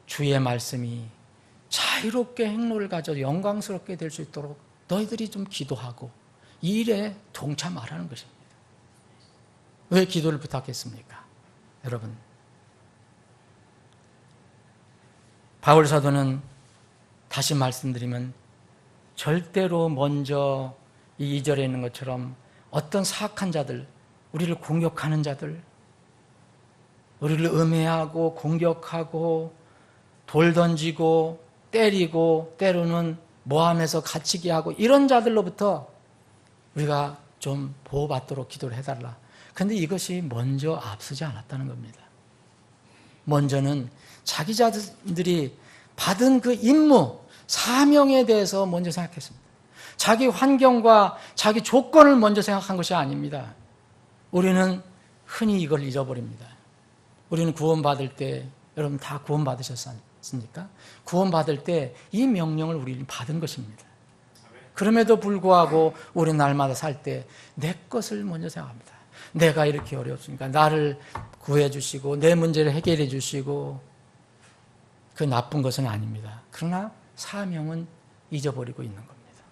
주의 말씀이 자유롭게 행로를 가져 영광스럽게 될 수 있도록 너희들이 좀 기도하고 이 일에 동참하라는 것입니다. 왜 기도를 부탁했습니까? 여러분, 바울 사도는 다시 말씀드리면 절대로 먼저 이 2절에 있는 것처럼 어떤 사악한 자들, 우리를 공격하는 자들, 우리를 음해하고 공격하고 돌 던지고 때리고 때로는 모함해서 갇히게 하고 이런 자들로부터 우리가 좀 보호받도록 기도를 해달라. 그런데 이것이 먼저 앞서지 않았다는 겁니다. 먼저는 자기 자들이 받은 그 임무, 사명에 대해서 먼저 생각했습니다. 자기 환경과 자기 조건을 먼저 생각한 것이 아닙니다. 우리는 흔히 이걸 잊어버립니다. 우리는 구원받을 때, 여러분 다 구원받으셨습니까? 구원받을 때 이 명령을 우리는 받은 것입니다. 그럼에도 불구하고 우리는 날마다 살 때 내 것을 먼저 생각합니다. 내가 이렇게 어렵습니까? 나를 구해주시고 내 문제를 해결해 주시고 그 나쁜 것은 아닙니다. 그러나 사명은 잊어버리고 있는 겁니다.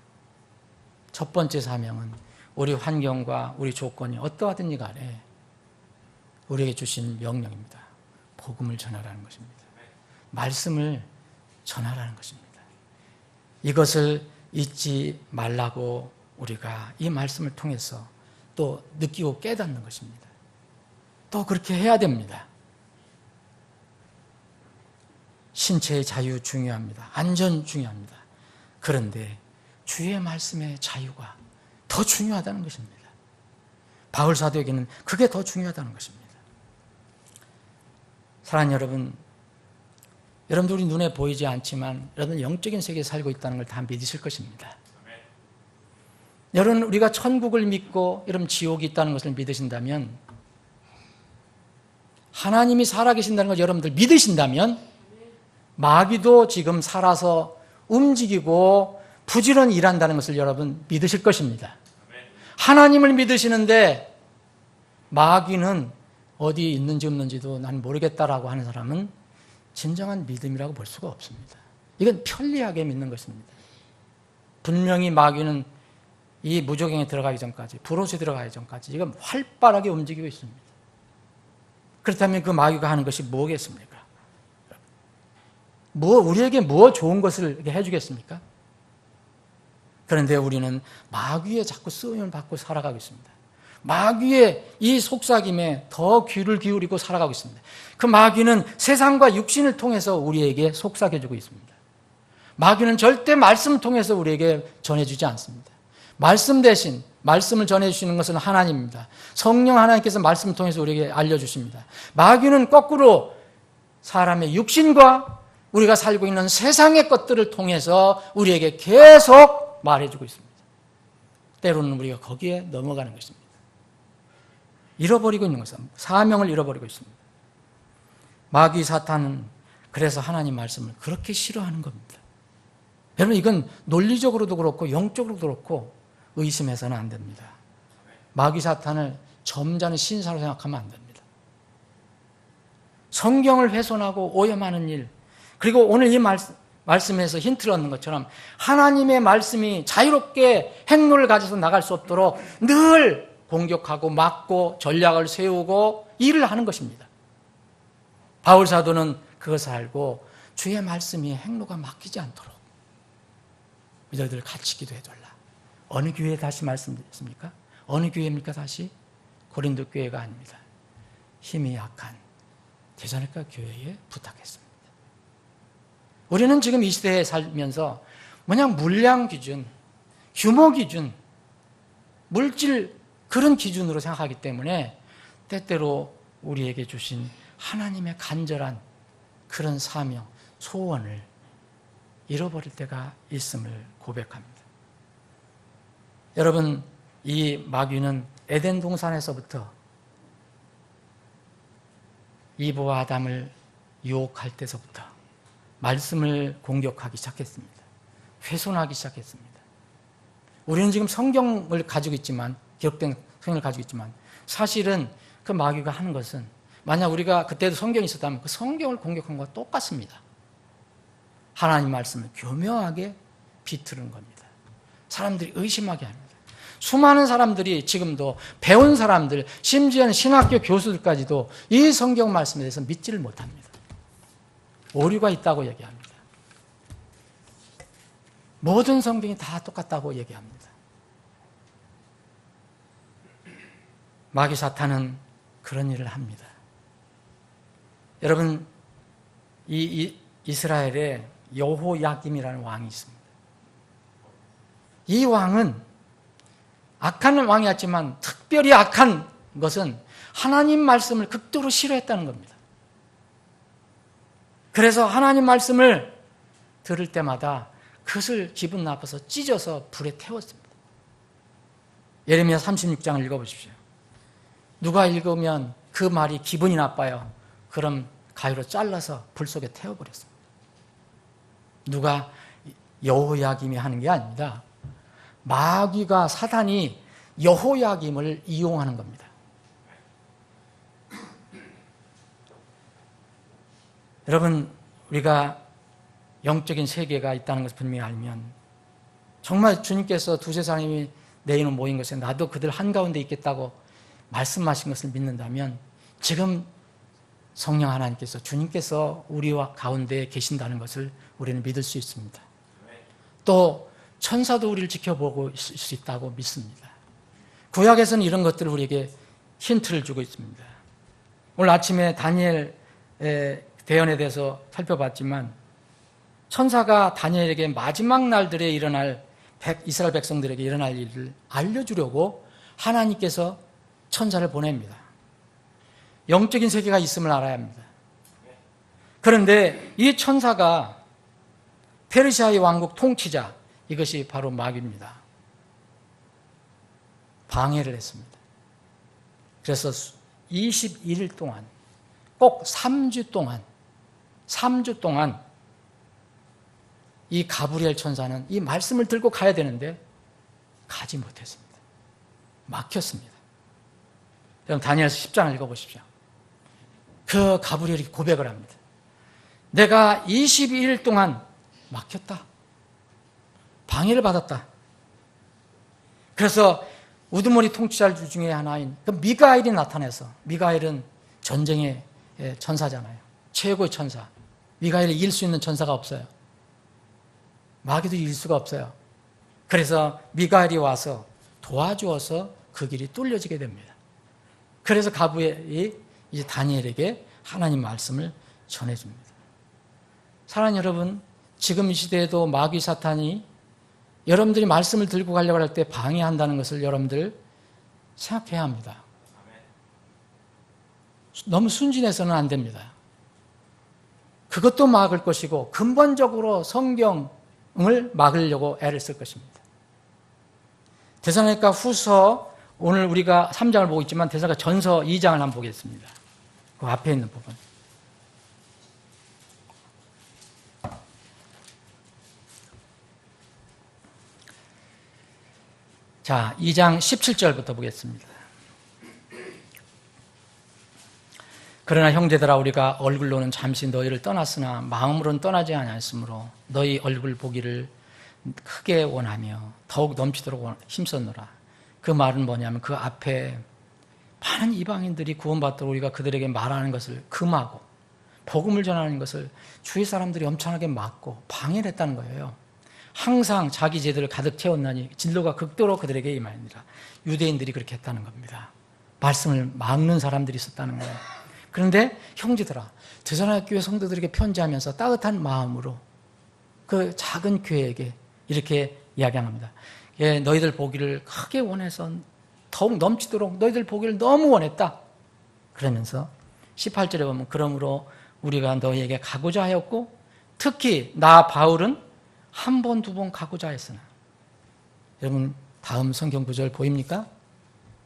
첫 번째 사명은 우리 환경과 우리 조건이 어떠하든지 간에 우리에게 주신 명령입니다. 복음을 전하라는 것입니다. 말씀을 전하라는 것입니다. 이것을 잊지 말라고 우리가 이 말씀을 통해서 또 느끼고 깨닫는 것입니다. 또 그렇게 해야 됩니다. 신체의 자유 중요합니다. 안전 중요합니다. 그런데 주의 말씀의 자유가 더 중요하다는 것입니다. 바울 사도에게는 그게 더 중요하다는 것입니다. 사랑하는 여러분, 여러분들이 눈에 보이지 않지만 여러분 영적인 세계에 살고 있다는 걸 다 믿으실 것입니다. 여러분 우리가 천국을 믿고 여러분 지옥이 있다는 것을 믿으신다면 하나님이 살아계신다는 걸 여러분들 믿으신다면 마귀도 지금 살아서 움직이고 부지런히 일한다는 것을 여러분 믿으실 것입니다. 하나님을 믿으시는데 마귀는 어디에 있는지 없는지도 난 모르겠다라고 하는 사람은 진정한 믿음이라고 볼 수가 없습니다. 이건 편리하게 믿는 것입니다. 분명히 마귀는 이 무조갱에 들어가기 전까지, 불옷에 들어가기 전까지 이건 활발하게 움직이고 있습니다. 그렇다면 그 마귀가 하는 것이 뭐겠습니까? 우리에게 뭐 좋은 것을 이렇게 해주겠습니까? 그런데 우리는 마귀에 자꾸 쓰임을 받고 살아가고 있습니다. 마귀의 이 속삭임에 더 귀를 기울이고 살아가고 있습니다. 그 마귀는 세상과 육신을 통해서 우리에게 속삭여주고 있습니다. 마귀는 절대 말씀을 통해서 우리에게 전해주지 않습니다. 말씀 대신 말씀을 전해주시는 것은 하나님입니다. 성령 하나님께서 말씀을 통해서 우리에게 알려주십니다. 마귀는 거꾸로 사람의 육신과 우리가 살고 있는 세상의 것들을 통해서 우리에게 계속 말해주고 있습니다. 때로는 우리가 거기에 넘어가는 것입니다. 잃어버리고 있는 것은 사명을 잃어버리고 있습니다. 마귀 사탄은 그래서 하나님 말씀을 그렇게 싫어하는 겁니다. 여러분, 이건 논리적으로도 그렇고 영적으로도 그렇고 의심해서는 안 됩니다. 마귀 사탄을 점잖은 신사로 생각하면 안 됩니다. 성경을 훼손하고 오염하는 일, 그리고 오늘 이 말씀에서 힌트를 얻는 것처럼 하나님의 말씀이 자유롭게 행로를 가져서 나갈 수 없도록 늘 공격하고 막고 전략을 세우고 일을 하는 것입니다. 바울 사도는 그것을 알고 주의 말씀이 행로가 막히지 않도록 너희들 같이 기도해달라. 어느 교회에 다시 말씀드렸습니까? 어느 교회입니까? 다시? 고린도 교회가 아닙니다. 힘이 약한 데살로니가 교회에 부탁했습니다. 우리는 지금 이 시대에 살면서 그냥 물량 기준, 규모 기준, 물질 그런 기준으로 생각하기 때문에 때때로 우리에게 주신 하나님의 간절한 그런 사명, 소원을 잃어버릴 때가 있음을 고백합니다. 여러분, 이 마귀는 에덴 동산에서부터 이브와 아담을 유혹할 때서부터 말씀을 공격하기 시작했습니다. 훼손하기 시작했습니다. 우리는 지금 성경을 가지고 있지만, 기록된 성경을 가지고 있지만, 사실은 그 마귀가 하는 것은 만약 우리가 그때도 성경이 있었다면 그 성경을 공격한 것과 똑같습니다. 하나님 말씀을 교묘하게 비틀은 겁니다. 사람들이 의심하게 합니다. 수많은 사람들이 지금도 배운 사람들, 심지어는 신학교 교수들까지도 이 성경 말씀에 대해서 믿지를 못합니다. 오류가 있다고 얘기합니다. 모든 성경이 다 똑같다고 얘기합니다. 마귀 사탄은 그런 일을 합니다. 여러분, 이 이스라엘에 여호야김이라는 왕이 있습니다. 이 왕은 악한 왕이었지만 특별히 악한 것은 하나님 말씀을 극도로 싫어했다는 겁니다. 그래서 하나님 말씀을 들을 때마다 그것을 기분 나빠서 찢어서 불에 태웠습니다. 예레미야 36장을 읽어보십시오. 누가 읽으면 그 말이 기분이 나빠요. 그럼 가위로 잘라서 불 속에 태워버렸습니다. 누가 여호야김이 하는 게 아닙니다. 마귀가, 사단이 여호야김을 이용하는 겁니다. 여러분, 우리가 영적인 세계가 있다는 것을 분명히 알면 정말 주님께서 두세 사람이 내 이름 모인 것에 나도 그들 한가운데 있겠다고 말씀하신 것을 믿는다면 지금 성령 하나님께서, 주님께서 우리와 가운데 계신다는 것을 우리는 믿을 수 있습니다. 또 천사도 우리를 지켜보고 있을 수 있다고 믿습니다. 구약에서는 이런 것들을 우리에게 힌트를 주고 있습니다. 오늘 아침에 다니엘의 대언에 대해서 살펴봤지만 천사가 다니엘에게 마지막 날들에 일어날 이스라엘 백성들에게 일어날 일을 알려주려고 하나님께서 천사를 보냅니다. 영적인 세계가 있음을 알아야 합니다. 그런데 이 천사가 페르시아의 왕국 통치자, 이것이 바로 마귀입니다. 방해를 했습니다. 그래서 21일 동안, 꼭 3주 동안 이 가브리엘 천사는 이 말씀을 들고 가야 되는데 가지 못했습니다. 막혔습니다. 여러분, 다니엘서 10장을 읽어보십시오. 그 가브리엘이 고백을 합니다. 내가 22일 동안 막혔다. 방해를 받았다. 그래서 우두머리 통치자들 중에 하나인 그 미가엘이 나타나서, 미가엘은 전쟁의 천사잖아요. 최고의 천사. 미가엘을 이길 수 있는 천사가 없어요. 마귀도 이길 수가 없어요. 그래서 미가엘이 와서 도와주어서 그 길이 뚫려지게 됩니다. 그래서 가브리엘이 이제 다니엘에게 하나님 말씀을 전해줍니다. 사랑하는 여러분, 지금 이 시대에도 마귀 사탄이 여러분들이 말씀을 들고 가려고 할 때 방해한다는 것을 여러분들 생각해야 합니다. 너무 순진해서는 안 됩니다. 그것도 막을 것이고 근본적으로 성경을 막으려고 애를 쓸 것입니다. 데살로니가 후서, 오늘 우리가 3장을 보고 있지만 데살로니가 전서 2장을 한번 보겠습니다. 그 앞에 있는 부분. 자, 2장 17절부터 보겠습니다. 그러나 형제들아, 우리가 얼굴로는 잠시 너희를 떠났으나 마음으로는 떠나지 아니하였으므로 너희 얼굴 보기를 크게 원하며 더욱 넘치도록 힘썼노라. 그 말은 뭐냐면 그 앞에 많은 이방인들이 구원받도록 우리가 그들에게 말하는 것을 금하고 복음을 전하는 것을 주위 사람들이 엄청나게 막고 방해를 했다는 거예요. 항상 자기 제들을 가득 채웠나니 진노가 극도로 그들에게 임하니라. 유대인들이 그렇게 했다는 겁니다. 말씀을 막는 사람들이 있었다는 거예요. 그런데 형제들아, 데살로니가 교회 성도들에게 편지하면서 따뜻한 마음으로 그 작은 교회에게 이렇게 이야기합니다. 예, 너희들 보기를 크게 원해서 더욱 넘치도록 너희들 보기를 너무 원했다. 그러면서 18절에 보면 그러므로 우리가 너희에게 가고자 하였고 특히 나 바울은 한 번, 두 번 가고자 했으나. 여러분, 다음 성경 구절 보입니까?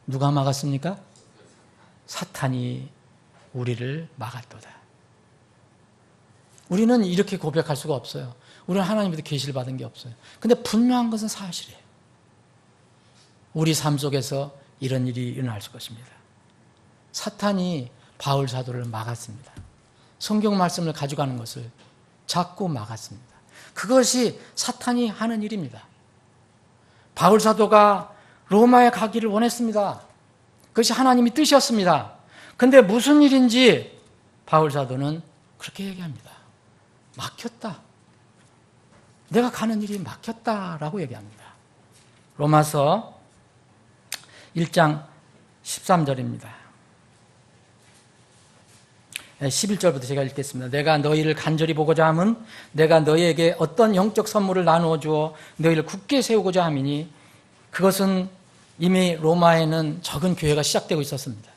누가 막았습니까? 사탄이 우리를 막았도다. 우리는 이렇게 고백할 수가 없어요. 우리는 하나님부터 계시를 받은 게 없어요. 근데 분명한 것은 사실이에요. 우리 삶 속에서 이런 일이 일어날 것입니다. 사탄이 바울 사도를 막았습니다. 성경 말씀을 가져가는 것을 자꾸 막았습니다. 그것이 사탄이 하는 일입니다. 바울 사도가 로마에 가기를 원했습니다. 그것이 하나님의 뜻이었습니다. 근데 무슨 일인지 바울 사도는 그렇게 얘기합니다. 막혔다. 내가 가는 일이 막혔다라고 얘기합니다. 로마서 1장 13절입니다. 11절부터 제가 읽겠습니다. 내가 너희를 간절히 보고자 함은 내가 너희에게 어떤 영적 선물을 나누어 주어 너희를 굳게 세우고자 함이니 그것은 이미 로마에는 적은 교회가 시작되고 있었습니다.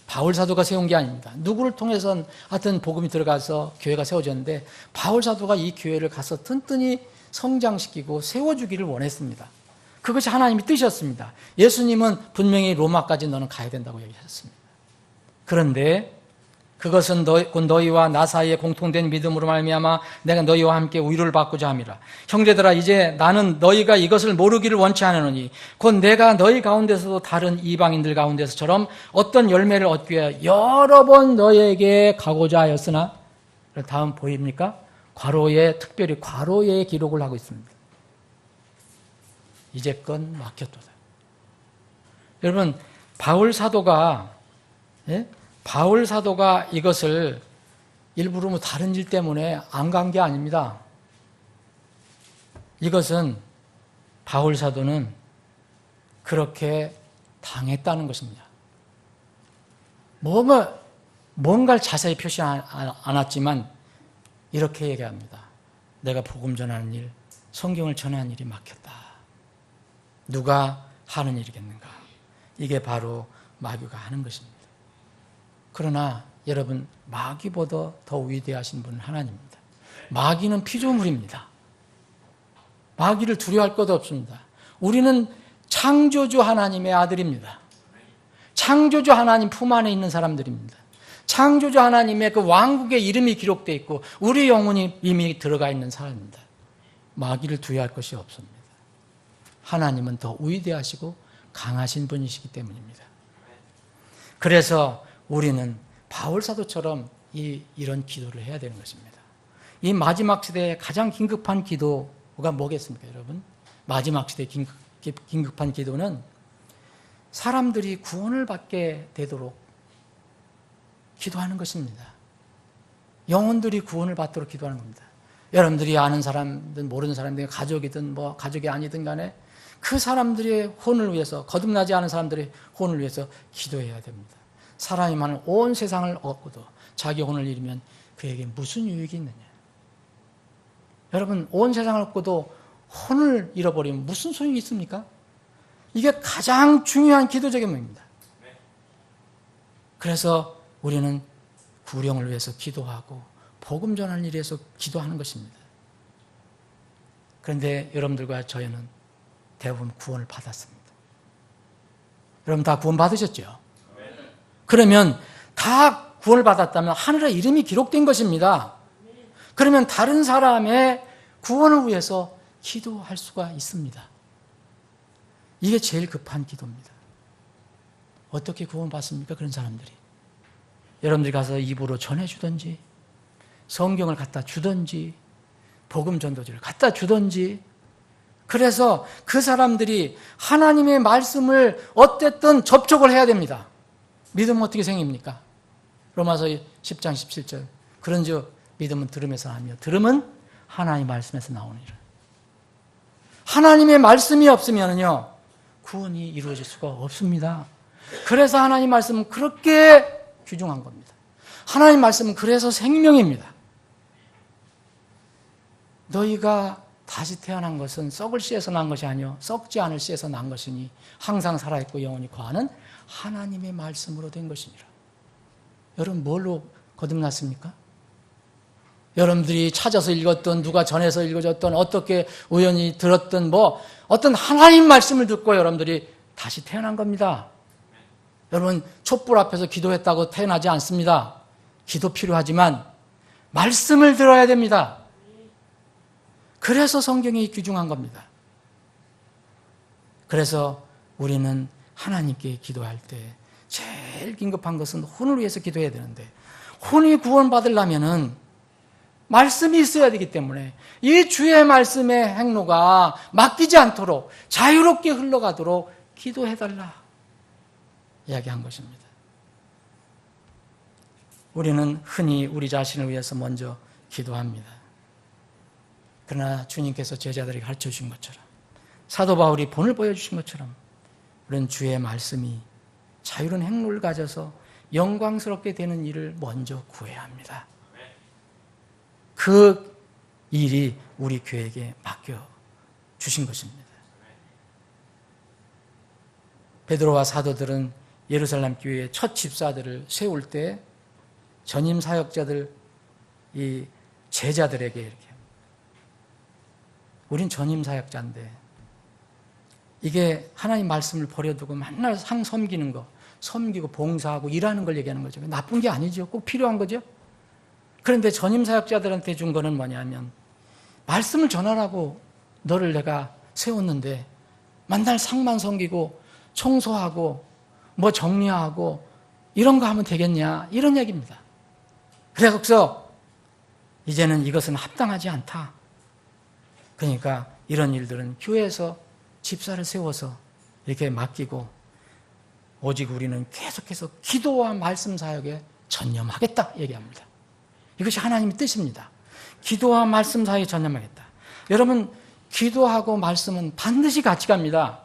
바울 사도가 세운 게 아닙니다. 누구를 통해선 하여튼 복음이 들어가서 교회가 세워졌는데 바울 사도가 이 교회를 가서 튼튼히 성장시키고 세워주기를 원했습니다. 그것이 하나님의 뜻이었습니다. 예수님은 분명히 로마까지 너는 가야 된다고 얘기하셨습니다. 그런데 그것은 곧 너희와 나 사이에 공통된 믿음으로 말미암아 내가 너희와 함께 위로를 받고자 함이라. 형제들아, 이제 나는 너희가 이것을 모르기를 원치 않으노니 곧 내가 너희 가운데서도 다른 이방인들 가운데서처럼 어떤 열매를 얻기 위하여 여러 번 너희에게 가고자 하였으나, 다음 보입니까? 괄호에, 특별히 괄호에 기록을 하고 있습니다. 이제껏 막혔도다. 여러분, 바울 사도가 이것을 일부러 뭐 다른 일 때문에 안 간 게 아닙니다. 이것은 바울 사도는 그렇게 당했다는 것입니다. 뭔가를 자세히 표시하지 않았지만 이렇게 얘기합니다. 내가 복음 전하는 일, 성경을 전하는 일이 막혔다. 누가 하는 일이겠는가? 이게 바로 마귀가 하는 것입니다. 그러나 여러분, 마귀보다 더 위대하신 분은 하나님입니다. 마귀는 피조물입니다. 마귀를 두려워할 것도 없습니다. 우리는 창조주 하나님의 아들입니다. 창조주 하나님 품 안에 있는 사람들입니다. 창조주 하나님의 그 왕국의 이름이 기록되어 있고 우리 영혼이 이미 들어가 있는 사람입니다. 마귀를 두려워할 것이 없습니다. 하나님은 더 위대하시고 강하신 분이시기 때문입니다. 그래서 우리는 바울 사도처럼 이런 기도를 해야 되는 것입니다. 이 마지막 시대에 가장 긴급한 기도가 뭐겠습니까, 여러분? 마지막 시대의 긴급한 기도는 사람들이 구원을 받게 되도록 기도하는 것입니다. 영혼들이 구원을 받도록 기도하는 겁니다. 여러분들이 아는 사람든 모르는 사람들, 가족이든 뭐 가족이 아니든 간에 그 사람들의 혼을 위해서, 거듭나지 않은 사람들의 혼을 위해서 기도해야 됩니다. 사람이 많은 온 세상을 얻고도 자기 혼을 잃으면 그에게 무슨 유익이 있느냐. 여러분, 온 세상을 얻고도 혼을 잃어버리면 무슨 소용이 있습니까? 이게 가장 중요한 기도적인 문제입니다. 그래서 우리는 구령을 위해서 기도하고 복음 전하는 일에 서 기도하는 것입니다. 그런데 여러분들과 저희는 대부분 구원을 받았습니다. 여러분 다 구원 받으셨죠? 그러면 다 구원을 받았다면 하늘에 이름이 기록된 것입니다. 그러면 다른 사람의 구원을 위해서 기도할 수가 있습니다. 이게 제일 급한 기도입니다. 어떻게 구원받습니까? 그런 사람들이. 여러분들이 가서 입으로 전해주든지, 성경을 갖다 주든지, 복음 전도지를 갖다 주든지, 그래서 그 사람들이 하나님의 말씀을 어쨌든 접촉을 해야 됩니다. 믿음은 어떻게 생깁니까? 로마서 10장 17절. 그런즉 믿음은 들음에서 나며 들음은 하나님의 말씀에서 나오니라. 하나님의 말씀이 없으면요 구원이 이루어질 수가 없습니다. 그래서 하나님 말씀은 그렇게 귀중한 겁니다. 하나님 말씀은 그래서 생명입니다. 너희가 다시 태어난 것은 썩을 씨에서 난 것이 아니요 썩지 않을 씨에서 난 것이니 항상 살아있고 영원히 거하는 하나님의 말씀으로 된 것이니라. 여러분 뭘로 거듭났습니까? 여러분들이 찾아서 읽었던, 누가 전해서 읽어줬던, 어떻게 우연히 들었던 어떤 하나님 말씀을 듣고 여러분들이 다시 태어난 겁니다. 여러분 촛불 앞에서 기도했다고 태어나지 않습니다. 기도 필요하지만 말씀을 들어야 됩니다. 그래서 성경이 귀중한 겁니다. 그래서 우리는 하나님께 기도할 때 제일 긴급한 것은 혼을 위해서 기도해야 되는데, 혼이 구원받으려면은 말씀이 있어야 되기 때문에 이 주의 말씀의 행로가 맡기지 않도록 자유롭게 흘러가도록 기도해달라 이야기한 것입니다. 우리는 흔히 우리 자신을 위해서 먼저 기도합니다. 그러나 주님께서 제자들에게 가르쳐 주신 것처럼, 사도 바울이 본을 보여주신 것처럼 우리는 주의 말씀이 자유로운 행로를 가져서 영광스럽게 되는 일을 먼저 구해야 합니다. 그 일이 우리 교회에게 맡겨주신 것입니다. 베드로와 사도들은 예루살렘 교회의 첫 집사들을 세울 때 전임 사역자들, 이 제자들에게 이렇게, 우린 전임 사역자인데 이게 하나님 말씀을 버려두고 맨날 상 섬기는 거, 섬기고 봉사하고 일하는 걸 얘기하는 거죠. 나쁜 게 아니죠. 꼭 필요한 거죠. 그런데 전임 사역자들한테 준 거는 뭐냐면, 말씀을 전하라고 너를 내가 세웠는데 맨날 상만 섬기고 청소하고 정리하고 이런 거 하면 되겠냐, 이런 얘기입니다. 그래서 이제는 이것은 합당하지 않다. 그러니까 이런 일들은 교회에서 집사를 세워서 이렇게 맡기고 오직 우리는 계속해서 기도와 말씀 사역에 전념하겠다 얘기합니다. 이것이 하나님의 뜻입니다. 기도와 말씀 사역에 전념하겠다. 여러분, 기도하고 말씀은 반드시 같이 갑니다.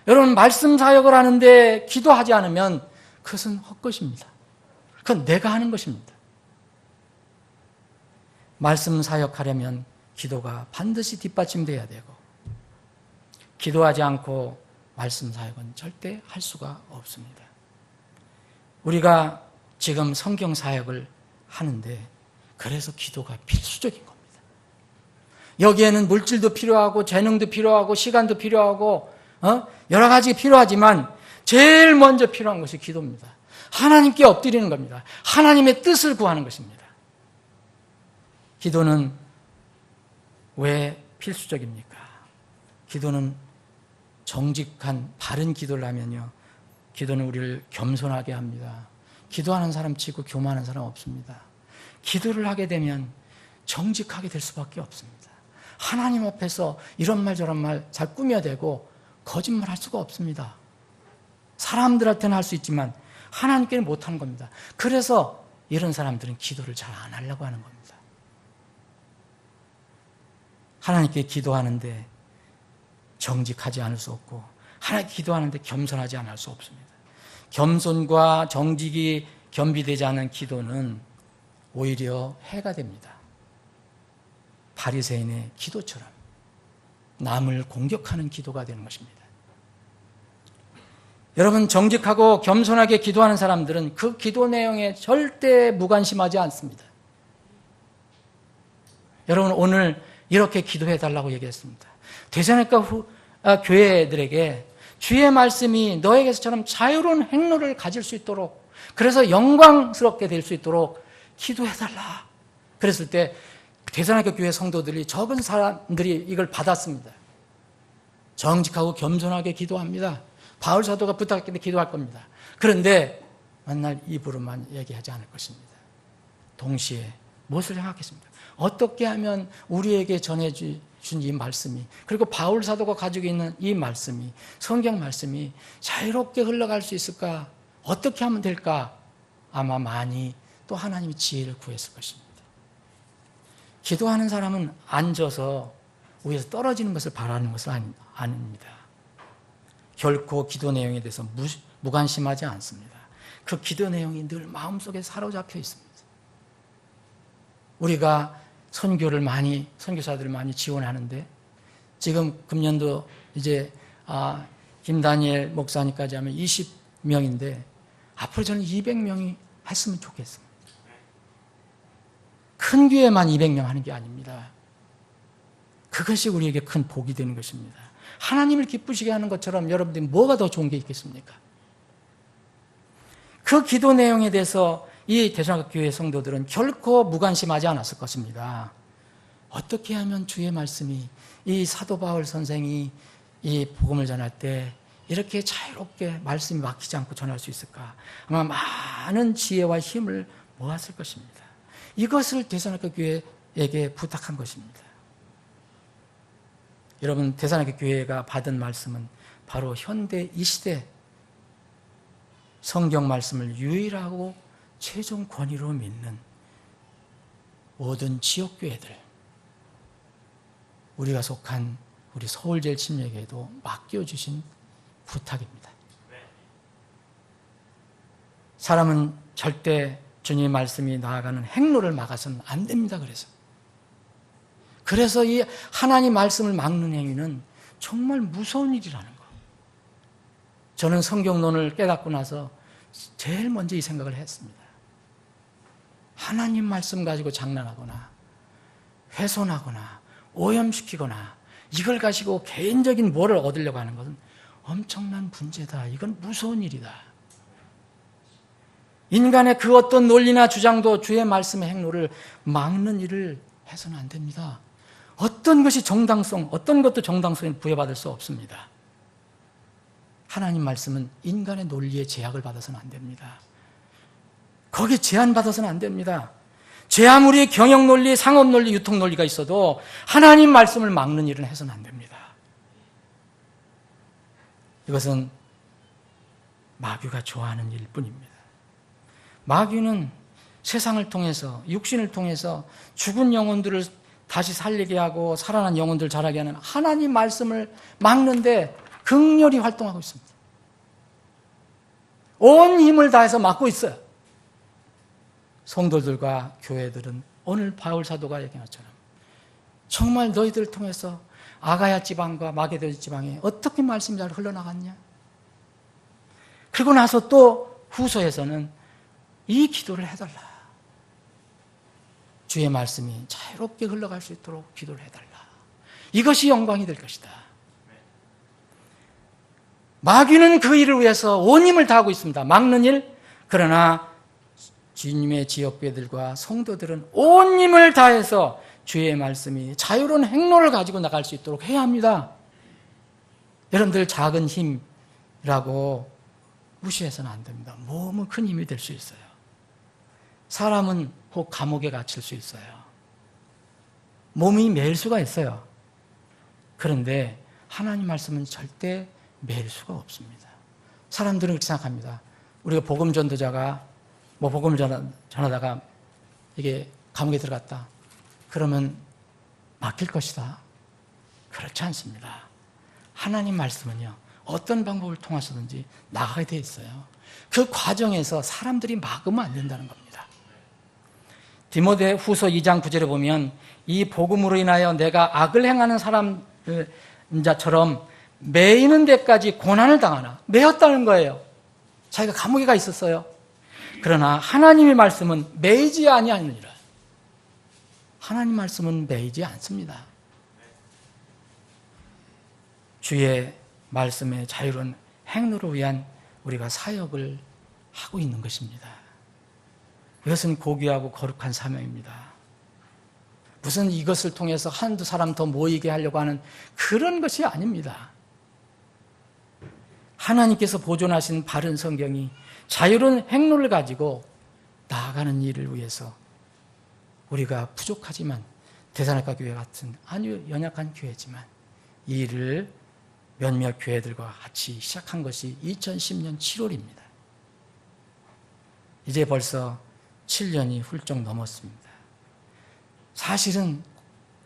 여러분, 말씀 사역을 하는데 기도하지 않으면 그것은 헛것입니다. 그건 내가 하는 것입니다. 말씀 사역하려면 기도가 반드시 뒷받침돼야 되고, 기도하지 않고 말씀 사역은 절대 할 수가 없습니다. 우리가 지금 성경 사역을 하는데 그래서 기도가 필수적인 겁니다. 여기에는 물질도 필요하고 재능도 필요하고 시간도 필요하고 여러 가지 필요하지만 제일 먼저 필요한 것이 기도입니다. 하나님께 엎드리는 겁니다. 하나님의 뜻을 구하는 것입니다. 기도는 왜 필수적입니까? 기도는 정직한 바른 기도를 하면요, 기도는 우리를 겸손하게 합니다. 기도하는 사람 치고 교만한 사람 없습니다. 기도를 하게 되면 정직하게 될 수밖에 없습니다. 하나님 앞에서 이런 말 저런 말 잘 꾸며대고 거짓말 할 수가 없습니다. 사람들한테는 할 수 있지만 하나님께는 못하는 겁니다. 그래서 이런 사람들은 기도를 잘 안 하려고 하는 겁니다. 하나님께 기도하는데 정직하지 않을 수 없고, 하나님께 기도하는데 겸손하지 않을 수 없습니다. 겸손과 정직이 겸비되지 않은 기도는 오히려 해가 됩니다. 바리새인의 기도처럼 남을 공격하는 기도가 되는 것입니다. 여러분, 정직하고 겸손하게 기도하는 사람들은 그 기도 내용에 절대 무관심하지 않습니다. 여러분, 오늘 이렇게 기도해 달라고 얘기했습니다. 대전학교 교회들에게 주의 말씀이 너에게서처럼 자유로운 행로를 가질 수 있도록, 그래서 영광스럽게 될 수 있도록 기도해 달라. 그랬을 때 대전학교 교회 성도들이, 적은 사람들이 이걸 받았습니다. 정직하고 겸손하게 기도합니다. 바울 사도가 부탁했는데 기도할 겁니다. 그런데 만날 입으로만 얘기하지 않을 것입니다. 동시에 무엇을 생각했습니까? 어떻게 하면 우리에게 전해준 이 말씀이, 그리고 바울 사도가 가지고 있는 이 말씀이, 성경 말씀이 자유롭게 흘러갈 수 있을까? 어떻게 하면 될까? 아마 많이 또 하나님이 지혜를 구했을 것입니다. 기도하는 사람은 앉아서 위에서 떨어지는 것을 바라는 것은 아닙니다. 결코 기도 내용에 대해서 무관심하지 않습니다. 그 기도 내용이 늘 마음속에 사로잡혀 있습니다. 우리가 선교사들을 많이 지원하는데, 지금 금년도 이제 김다니엘 목사님까지 하면 20명인데 앞으로 저는 200명이 했으면 좋겠습니다. 큰 교회만 200명 하는 게 아닙니다. 그것이 우리에게 큰 복이 되는 것입니다. 하나님을 기쁘시게 하는 것처럼 여러분들이 뭐가 더 좋은 게 있겠습니까? 그 기도 내용에 대해서 이 대전학교 교회 성도들은 결코 무관심하지 않았을 것입니다. 어떻게 하면 주의 말씀이, 이 사도 바울 선생이 이 복음을 전할 때 이렇게 자유롭게 말씀이 막히지 않고 전할 수 있을까? 아마 많은 지혜와 힘을 모았을 것입니다. 이것을 대전학교 교회에게 부탁한 것입니다. 여러분, 대전학교 교회가 받은 말씀은 바로 현대 이 시대 성경 말씀을 유일하고 최종 권위로 믿는 모든 지역교회들, 우리가 속한 우리 서울제일침례교회에도 맡겨주신 부탁입니다. 사람은 절대 주님의 말씀이 나아가는 행로를 막아서는 안 됩니다. 그래서 이 하나님 말씀을 막는 행위는 정말 무서운 일이라는 거. 저는 성경론을 깨닫고 나서 제일 먼저 이 생각을 했습니다. 하나님 말씀 가지고 장난하거나 훼손하거나 오염시키거나 이걸 가지고 개인적인 뭐를 얻으려고 하는 것은 엄청난 문제다. 이건 무서운 일이다. 인간의 그 어떤 논리나 주장도 주의 말씀의 행로를 막는 일을 해서는 안 됩니다. 어떤 것이 정당성, 어떤 것도 정당성을 부여받을 수 없습니다. 하나님 말씀은 인간의 논리에 제약을 받아서는 안 됩니다. 거기에 제한받아서는 안 됩니다. 제 아무리 경영논리, 상업논리, 유통논리가 있어도 하나님 말씀을 막는 일은 해서는 안 됩니다. 이것은 마귀가 좋아하는 일뿐입니다. 마귀는 세상을 통해서, 육신을 통해서 죽은 영혼들을 다시 살리게 하고 살아난 영혼들을 자라게 하는 하나님 말씀을 막는데 극렬히 활동하고 있습니다. 온 힘을 다해서 막고 있어요. 성도들과 교회들은 오늘 바울 사도가 얘기한 것처럼 정말 너희들을 통해서 아가야 지방과 마게도냐 지방에 어떻게 말씀이 잘 흘러나갔냐? 그리고 나서 또 후서에서는 이 기도를 해달라. 주의 말씀이 자유롭게 흘러갈 수 있도록 기도를 해달라. 이것이 영광이 될 것이다. 마귀는 그 일을 위해서 온 힘을 다하고 있습니다. 막는 일. 그러나 주님의 지역교회들과 성도들은 온 힘을 다해서 주의 말씀이 자유로운 행로를 가지고 나갈 수 있도록 해야 합니다. 여러분들 작은 힘이라고 무시해서는 안 됩니다. 몸은 큰 힘이 될 수 있어요. 사람은 혹 감옥에 갇힐 수 있어요. 몸이 매일 수가 있어요. 그런데 하나님 말씀은 절대 매일 수가 없습니다. 사람들은 그렇게 생각합니다. 우리가 복음 전도자가 뭐 복음을 전하다가 이게 감옥에 들어갔다. 그러면 막힐 것이다. 그렇지 않습니다. 하나님 말씀은요, 어떤 방법을 통해서든지 나가게 돼 있어요. 그 과정에서 사람들이 막으면 안 된다는 겁니다. 디모데 후서 2장 9절에 보면 이 복음으로 인하여 내가 악을 행하는 사람자처럼 매이는 데까지 고난을 당하나, 매였다는 거예요. 자기가 감옥에 가 있었어요. 그러나 하나님의 말씀은 매이지 아니하느니라. 하나님 말씀은 매이지 않습니다. 주의 말씀의 자유로운 행로를 위한 우리가 사역을 하고 있는 것입니다. 이것은 고귀하고 거룩한 사명입니다. 무슨 이것을 통해서 한두 사람 더 모이게 하려고 하는 그런 것이 아닙니다. 하나님께서 보존하신 바른 성경이 자유로운 행로를 가지고 나아가는 일을 위해서 우리가 부족하지만 대산학과 교회 같은 아주 연약한 교회지만 이 일을 몇몇 교회들과 같이 시작한 것이 2010년 7월입니다. 이제 벌써 7년이 훌쩍 넘었습니다. 사실은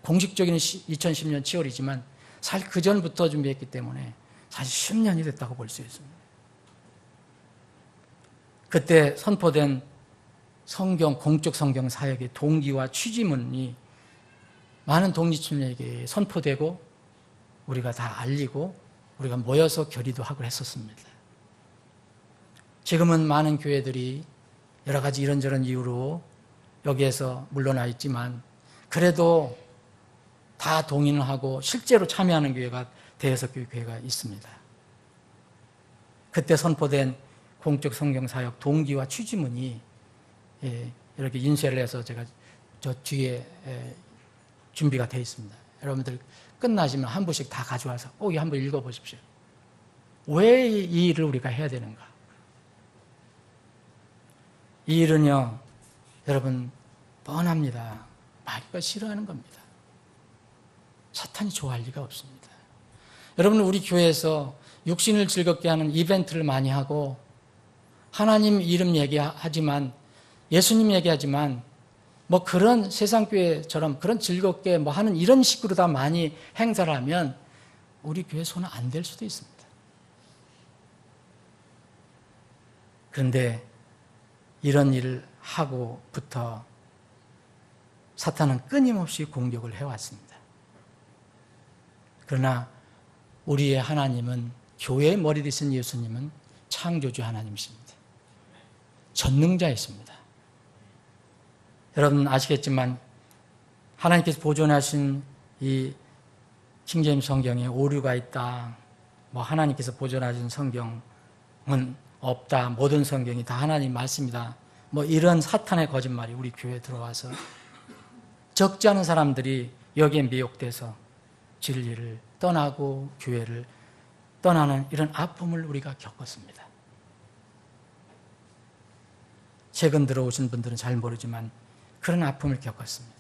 공식적인 2010년 7월이지만 사실 그 전부터 준비했기 때문에 사실 10년이 됐다고 볼 수 있습니다. 그때 선포된 공적 성경 사역의 동기와 취지문이 많은 독립침례에게 선포되고 우리가 다 알리고 우리가 모여서 결의도 하고 했었습니다. 지금은 많은 교회들이 여러 가지 이런저런 이유로 여기에서 물러나 있지만 그래도 다 동의를 하고 실제로 참여하는 교회가 대여섯 교회가 있습니다. 그때 선포된 공적 성경 사역 동기와 취지문이 이렇게 인쇄를 해서 제가 저 뒤에 준비가 되어 있습니다. 여러분들 끝나시면 한 부씩 다 가져와서 꼭 한번 읽어보십시오. 왜 이 일을 우리가 해야 되는가? 이 일은요, 여러분 뻔합니다. 마귀가 싫어하는 겁니다. 사탄이 좋아할 리가 없습니다. 여러분 우리 교회에서 육신을 즐겁게 하는 이벤트를 많이 하고 하나님 이름 얘기하지만 예수님 얘기하지만 뭐 그런 세상교회처럼 그런 즐겁게 뭐 하는 이런 식으로 다 많이 행사를 하면 우리 교회 손은 안 될 수도 있습니다. 그런데 이런 일을 하고부터 사탄은 끊임없이 공격을 해왔습니다. 그러나 우리의 하나님은 교회의 머리 되신 예수님은 창조주 하나님이십니다. 전능자이십니다. 여러분 아시겠지만 하나님께서 보존하신 이 킹제임스 성경에 오류가 있다. 뭐 하나님께서 보존하신 성경은 없다. 모든 성경이 다 하나님 말씀이다. 뭐 이런 사탄의 거짓말이 우리 교회에 들어와서 적지 않은 사람들이 여기에 미혹돼서 진리를 떠나고 교회를 떠나는 이런 아픔을 우리가 겪었습니다. 최근 들어오신 분들은 잘 모르지만 그런 아픔을 겪었습니다.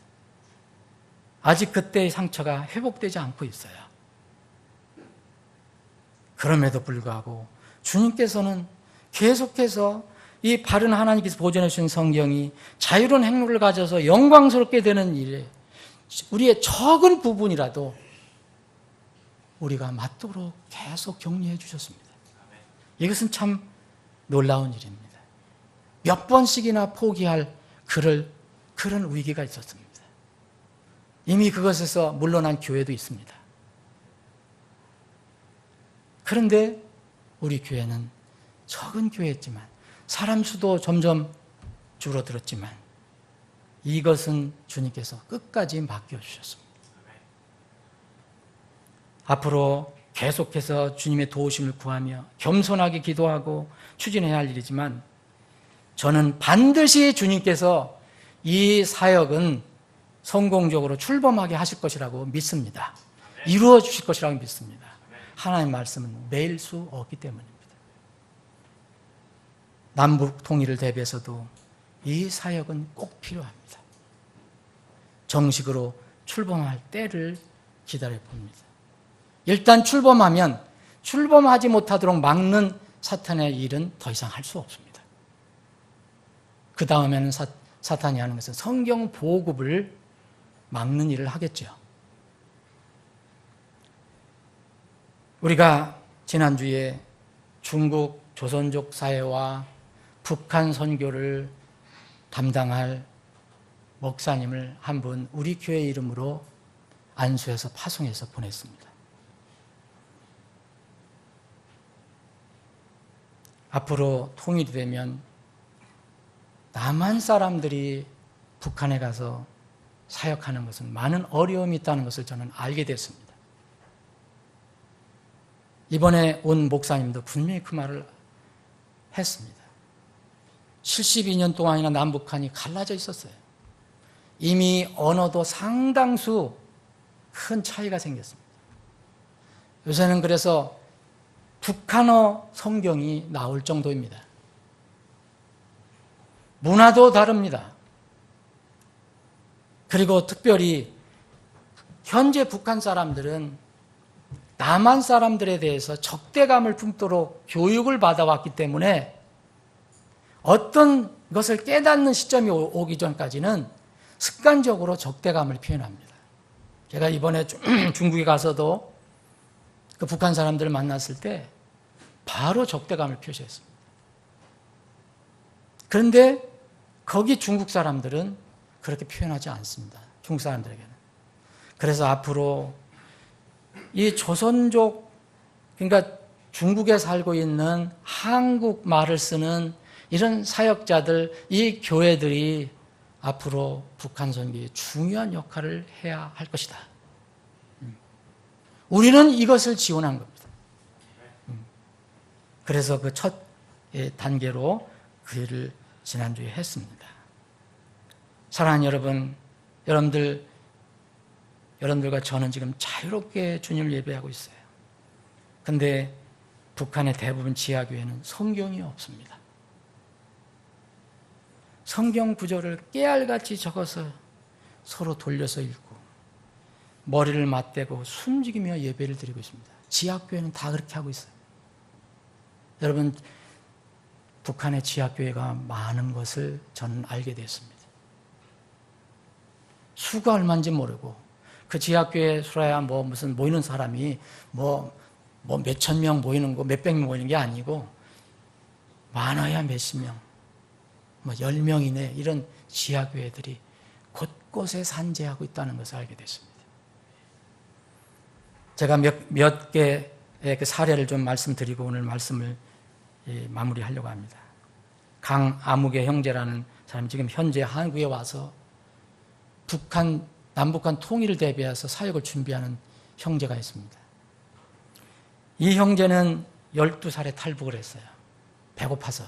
아직 그때의 상처가 회복되지 않고 있어요. 그럼에도 불구하고 주님께서는 계속해서 이 바른 하나님께서 보존해 주신 성경이 자유로운 행로를 가져서 영광스럽게 되는 일에 우리의 적은 부분이라도 우리가 맞도록 계속 격려해 주셨습니다. 이것은 참 놀라운 일입니다. 몇 번씩이나 포기할 그런 위기가 있었습니다. 이미 그것에서 물러난 교회도 있습니다. 그런데 우리 교회는 적은 교회였지만 사람 수도 점점 줄어들었지만 이것은 주님께서 끝까지 맡겨주셨습니다. 앞으로 계속해서 주님의 도우심을 구하며 겸손하게 기도하고 추진해야 할 일이지만 저는 반드시 주님께서 이 사역은 성공적으로 출범하게 하실 것이라고 믿습니다. 이루어 주실 것이라고 믿습니다. 하나님의 말씀은 매일 수 없기 때문입니다. 남북 통일을 대비해서도 이 사역은 꼭 필요합니다. 정식으로 출범할 때를 기다려 봅니다. 일단 출범하면 출범하지 못하도록 막는 사탄의 일은 더 이상 할 수 없습니다. 그 다음에는 사탄이 하는 것은 성경 보급을 막는 일을 하겠죠. 우리가 지난주에 중국 조선족 사회와 북한 선교를 담당할 목사님을 한 분 우리 교회 이름으로 안수해서 파송해서 보냈습니다. 앞으로 통일이 되면 남한 사람들이 북한에 가서 사역하는 것은 많은 어려움이 있다는 것을 저는 알게 됐습니다. 이번에 온 목사님도 분명히 그 말을 했습니다. 72년 동안이나 남북한이 갈라져 있었어요. 이미 언어도 상당수 큰 차이가 생겼습니다. 요새는 그래서 북한어 성경이 나올 정도입니다. 문화도 다릅니다. 그리고 특별히 현재 북한 사람들은 남한 사람들에 대해서 적대감을 품도록 교육을 받아왔기 때문에 어떤 것을 깨닫는 시점이 오기 전까지는 습관적으로 적대감을 표현합니다. 제가 이번에 중국에 가서도 그 북한 사람들을 만났을 때 바로 적대감을 표시했습니다. 그런데 거기 중국 사람들은 그렇게 표현하지 않습니다. 중국 사람들에게는. 그래서 앞으로 이 조선족, 그러니까 중국에 살고 있는 한국말을 쓰는 이런 사역자들, 이 교회들이 앞으로 북한 선교에 중요한 역할을 해야 할 것이다. 우리는 이것을 지원한 겁니다. 그래서 그 첫 단계로 그 일을 지난주에 했습니다. 사랑하는 여러분, 여러분들과 저는 지금 자유롭게 주님을 예배하고 있어요. 근데 북한의 대부분 지하교회는 성경이 없습니다. 성경 구절을 깨알같이 적어서 서로 돌려서 읽고 머리를 맞대고 숨죽이며 예배를 드리고 있습니다. 지하교회는 다 그렇게 하고 있어요. 여러분, 북한의 지하교회가 많은 것을 저는 알게 됐습니다. 수가 얼마인지 모르고 그 지하교회 수라야 무슨 모이는 사람이 몇천 명 모이는 거, 몇백 명 모이는 게 아니고 많아야 몇십 명, 10명 이내 이런 지하교회들이 곳곳에 산재하고 있다는 것을 알게 됐습니다. 제가 몇 개의 그 사례를 좀 말씀드리고 오늘 말씀을 마무리하려고 합니다. 강아무개 형제라는 사람이 지금 현재 한국에 와서 남북한 통일을 대비해서 사역을 준비하는 형제가 있습니다. 이 형제는 12살에 탈북을 했어요. 배고파서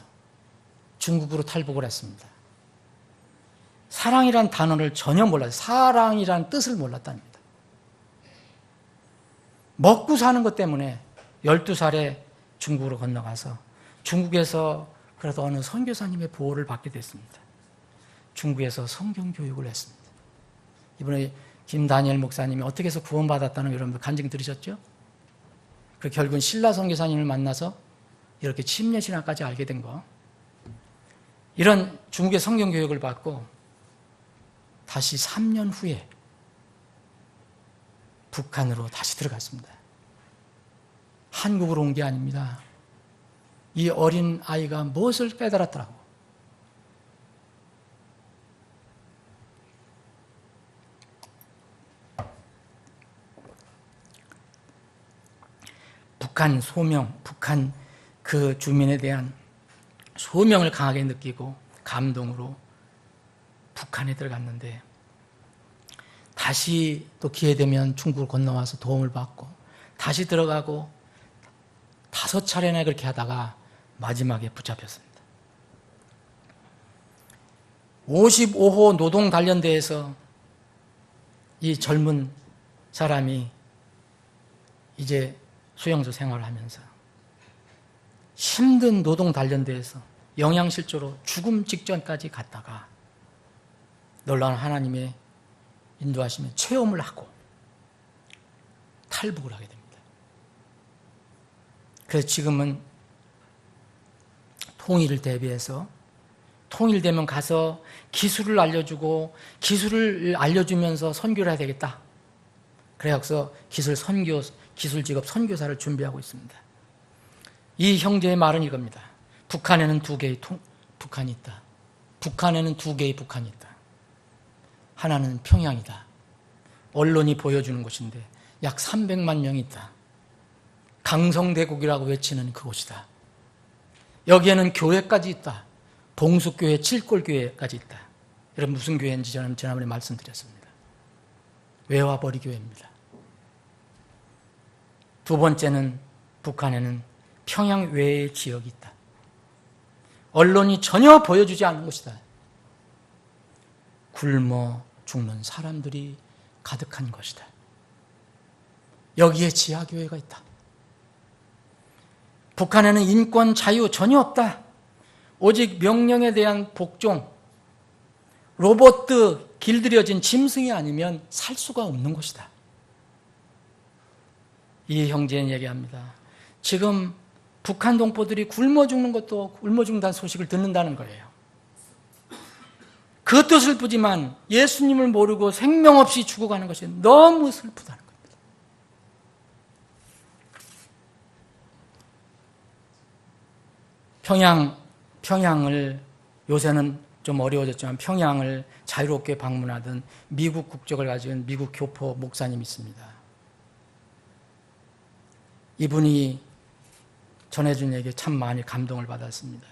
중국으로 탈북을 했습니다. 사랑이란 단어를 전혀 몰랐어요. 사랑이란 뜻을 몰랐답니다. 먹고 사는 것 때문에 12살에 중국으로 건너가서 중국에서 그래도 어느 선교사님의 보호를 받게 됐습니다. 중국에서 성경 교육을 했습니다. 이번에 김다니엘 목사님이 어떻게 해서 구원받았다는 여러분들 간증 들으셨죠? 그 결국은 신라 선교사님을 만나서 이렇게 침례신학까지 알게 된 거. 이런 중국의 성경 교육을 받고 다시 3년 후에 북한으로 다시 들어갔습니다. 한국으로 온 게 아닙니다. 이 어린 아이가 무엇을 깨달았더라고. 북한 소명, 북한 그 주민에 대한 소명을 강하게 느끼고 감동으로 북한에 들어갔는데 다시 또 기회되면 중국을 건너와서 도움을 받고 다시 들어가고 5차례나 그렇게 하다가 마지막에 붙잡혔습니다. 55호 노동단련대에서 이 젊은 사람이 이제 수용소 생활을 하면서 힘든 노동단련대에서 영양실조로 죽음 직전까지 갔다가 놀라운 하나님의 인도하시면 체험을 하고 탈북을 하게 됩니다. 그래서 지금은 통일을 대비해서 통일되면 가서 기술을 알려주고 기술을 알려주면서 선교를 해야 되겠다. 그래서 기술 직업 선교사를 준비하고 있습니다. 이 형제의 말은 이겁니다. 북한에는 두 개의 북한이 있다. 북한에는 두 개의 북한이 있다. 하나는 평양이다. 언론이 보여주는 곳인데 약 300만 명이 있다. 강성대국이라고 외치는 그곳이다. 여기에는 교회까지 있다. 봉숙교회, 칠골교회까지 있다. 여러분 무슨 교회인지 저는 지난번에 말씀드렸습니다. 외화벌이 교회입니다. 두 번째는 북한에는 평양 외의 지역이 있다. 언론이 전혀 보여주지 않는 곳이다. 굶어 죽는 사람들이 가득한 것이다. 여기에 지하교회가 있다. 북한에는 인권, 자유 전혀 없다. 오직 명령에 대한 복종, 로봇 길들여진 짐승이 아니면 살 수가 없는 곳이다. 이 형제는 얘기합니다. 지금 북한 동포들이 굶어 죽는 것도 굶어 죽는다는 소식을 듣는다는 거예요. 그것도 슬프지만 예수님을 모르고 생명 없이 죽어가는 것이 너무 슬프다는 겁니다. 평양을 요새는 좀 어려워졌지만 평양을 자유롭게 방문하던 미국 국적을 가진 미국 교포 목사님이 있습니다. 이분이 전해준 얘기에 참 많이 감동을 받았습니다.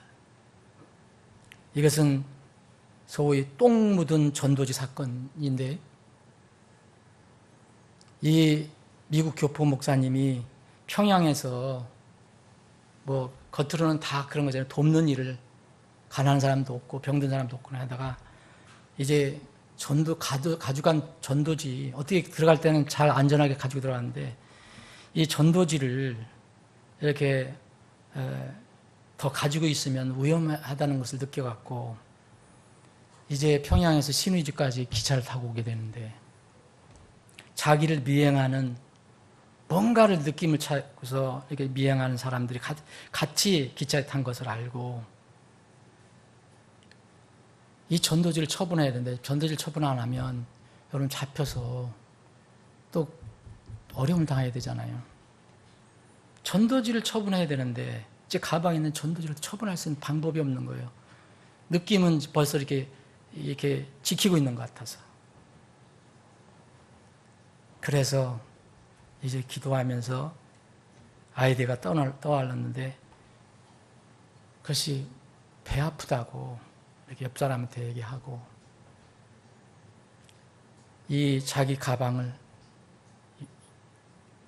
이것은 소위 똥 묻은 전도지 사건인데 이 미국 교포 목사님이 평양에서 뭐 겉으로는 다 그런 거잖아요. 돕는 일을 가난한 사람도 없고 병든 사람도 없고 하다가 이제 가져간 전도지 어떻게 들어갈 때는 잘 안전하게 가지고 들어갔는데 이 전도지를 이렇게 더 가지고 있으면 위험하다는 것을 느껴갖고 이제 평양에서 신의주까지 기차를 타고 오게 되는데 자기를 미행하는 뭔가를 느낌을 찾고서 이렇게 미행하는 사람들이 같이 기차에 탄 것을 알고 이 전도지를 처분해야 되는데 전도지를 처분 안 하면 여러분 잡혀서 또 어려움을 당해야 되잖아요. 전도지를 처분해야 되는데 제 가방에 있는 전도지를 처분할 수 있는 방법이 없는 거예요. 느낌은 벌써 이렇게 지키고 있는 것 같아서. 그래서 이제 기도하면서 아이디가 떠올랐는데 그것이 배 아프다고 이렇게 옆 사람한테 얘기하고 이 자기 가방을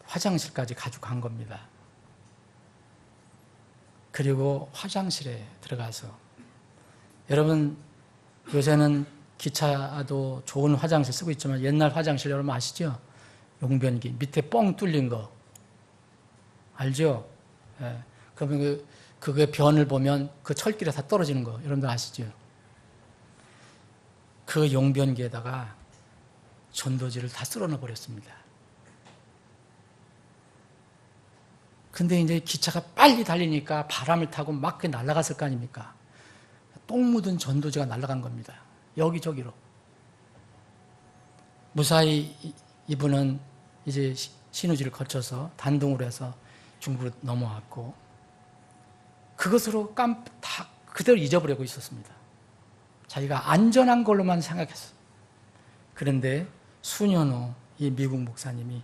화장실까지 가지고 간 겁니다. 그리고 화장실에 들어가서 여러분 요새는 기차도 좋은 화장실 쓰고 있지만 옛날 화장실 여러분 아시죠? 용변기 밑에 뻥 뚫린 거 알죠? 예. 그러면 그게 변을 보면 그 철길에 다 떨어지는 거 여러분들 아시죠? 그 용변기에다가 전도지를 다 쓸어넣어 버렸습니다. 근데 이제 기차가 빨리 달리니까 바람을 타고 막 날아갔을 거 아닙니까? 똥 묻은 전도지가 날아간 겁니다. 여기저기로. 무사히 이분은 이제 신우지를 거쳐서 단둥으로 해서 중국으로 넘어왔고 그것으로 다 그대로 잊어버리고 있었습니다. 자기가 안전한 걸로만 생각했어요. 그런데 수년 후 이 미국 목사님이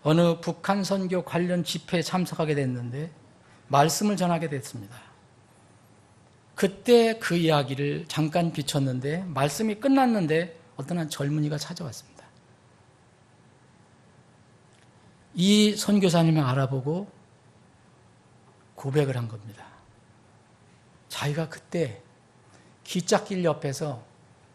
어느 북한 선교 관련 집회에 참석하게 됐는데 말씀을 전하게 됐습니다. 그때 그 이야기를 잠깐 비췄는데 말씀이 끝났는데 어떤 한 젊은이가 찾아왔습니다. 이 선교사님을 알아보고 고백을 한 겁니다. 자기가 그때 기찻길 옆에서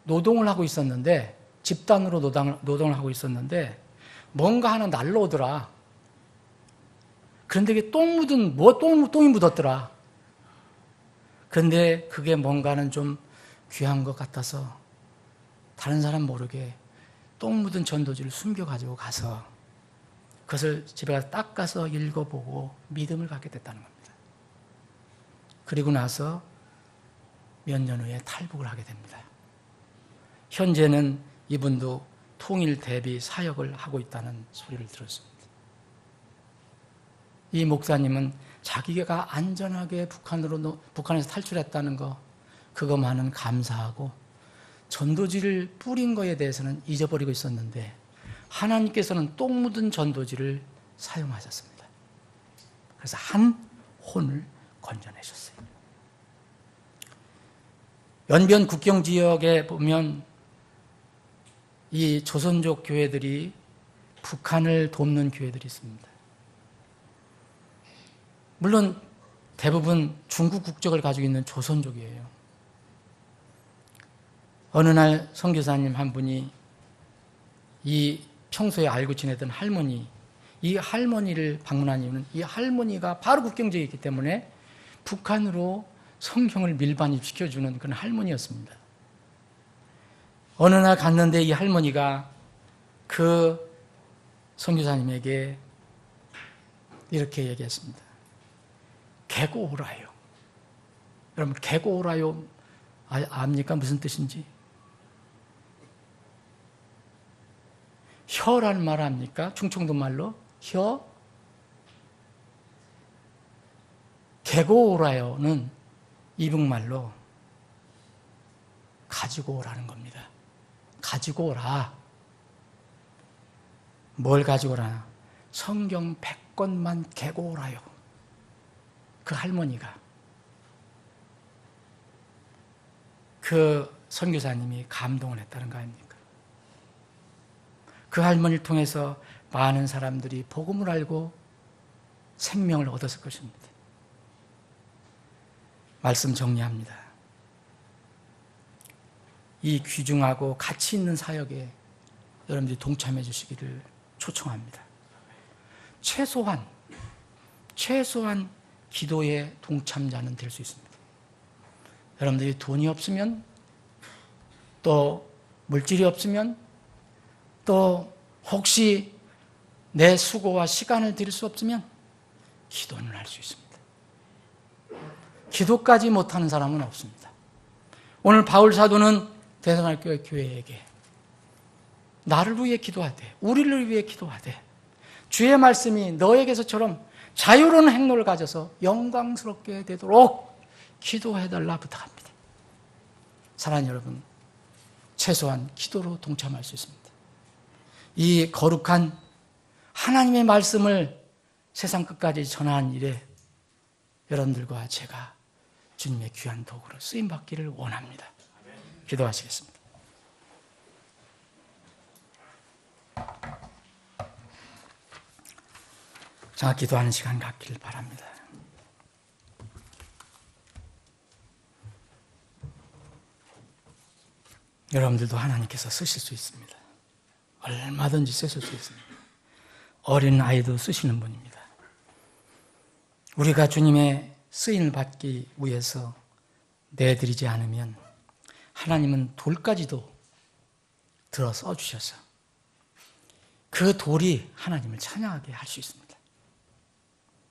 노동을 하고 있었는데 집단으로 노동을 하고 있었는데 뭔가 하나 날라오더라. 그런데 이게 똥이 묻었더라. 그런데 그게 뭔가는 좀 귀한 것 같아서 다른 사람 모르게 똥 묻은 전도지를 숨겨가지고 가서 그것을 집에 가서 닦아서 읽어보고 믿음을 갖게 됐다는 겁니다. 그리고 나서 몇 년 후에 탈북을 하게 됩니다. 현재는 이분도 통일 대비 사역을 하고 있다는 소리를 들었습니다. 이 목사님은 자기가 안전하게 북한에서 탈출했다는 거, 그것만은 감사하고 전도지를 뿌린 거에 대해서는 잊어버리고 있었는데 하나님께서는 똥 묻은 전도지를 사용하셨습니다. 그래서 한 혼을 건져내셨어요. 연변 국경 지역에 보면 이 조선족 교회들이 북한을 돕는 교회들이 있습니다. 물론 대부분 중국 국적을 가지고 있는 조선족이에요. 어느 날 선교사님 한 분이 이 평소에 알고 지내던 할머니, 이 할머니를 방문한 이유는 이 할머니가 바로 국경지에 있기 때문에 북한으로 성경을 밀반입시켜주는 그런 할머니였습니다. 어느 날 갔는데 이 할머니가 그 선교사님에게 이렇게 얘기했습니다. 개고 오라요. 여러분, 개고 오라요 압니까? 무슨 뜻인지? 혀라는 말 압니까? 충청도 말로 혀. 개고 오라요는 이북말로 가지고 오라는 겁니다. 가지고 오라. 뭘 가지고 오라? 성경 100권만 개고 오라요. 그 할머니가, 그 선교사님이 감동을 했다는 거 아닙니까? 그 할머니를 통해서 많은 사람들이 복음을 알고 생명을 얻었을 것입니다. 말씀 정리합니다. 이 귀중하고 가치 있는 사역에 여러분들이 동참해 주시기를 초청합니다. 최소한 기도의 동참자는 될 수 있습니다. 여러분들이 돈이 없으면, 또 물질이 없으면, 또 혹시 내 수고와 시간을 드릴 수 없으면 기도는 할 수 있습니다. 기도까지 못하는 사람은 없습니다. 오늘 바울 사도는 데살로니가 교회에게 나를 위해 기도하되, 우리를 위해 기도하되, 주의 말씀이 너에게서처럼 자유로운 행로를 가져서 영광스럽게 되도록 기도해달라 부탁합니다. 사랑하는 여러분, 최소한 기도로 동참할 수 있습니다. 이 거룩한 하나님의 말씀을 세상 끝까지 전하는 일에 여러분들과 제가 주님의 귀한 도구로 쓰임받기를 원합니다. 기도하시겠습니다. 자, 기도하는 시간 갖기를 바랍니다. 여러분들도 하나님께서 쓰실 수 있습니다. 얼마든지 쓰실 수 있습니다. 어린 아이도 쓰시는 분입니다. 우리가 주님의 쓰임을 받기 위해서 내드리지 않으면 하나님은 돌까지도 들어 써주셔서 그 돌이 하나님을 찬양하게 할 수 있습니다.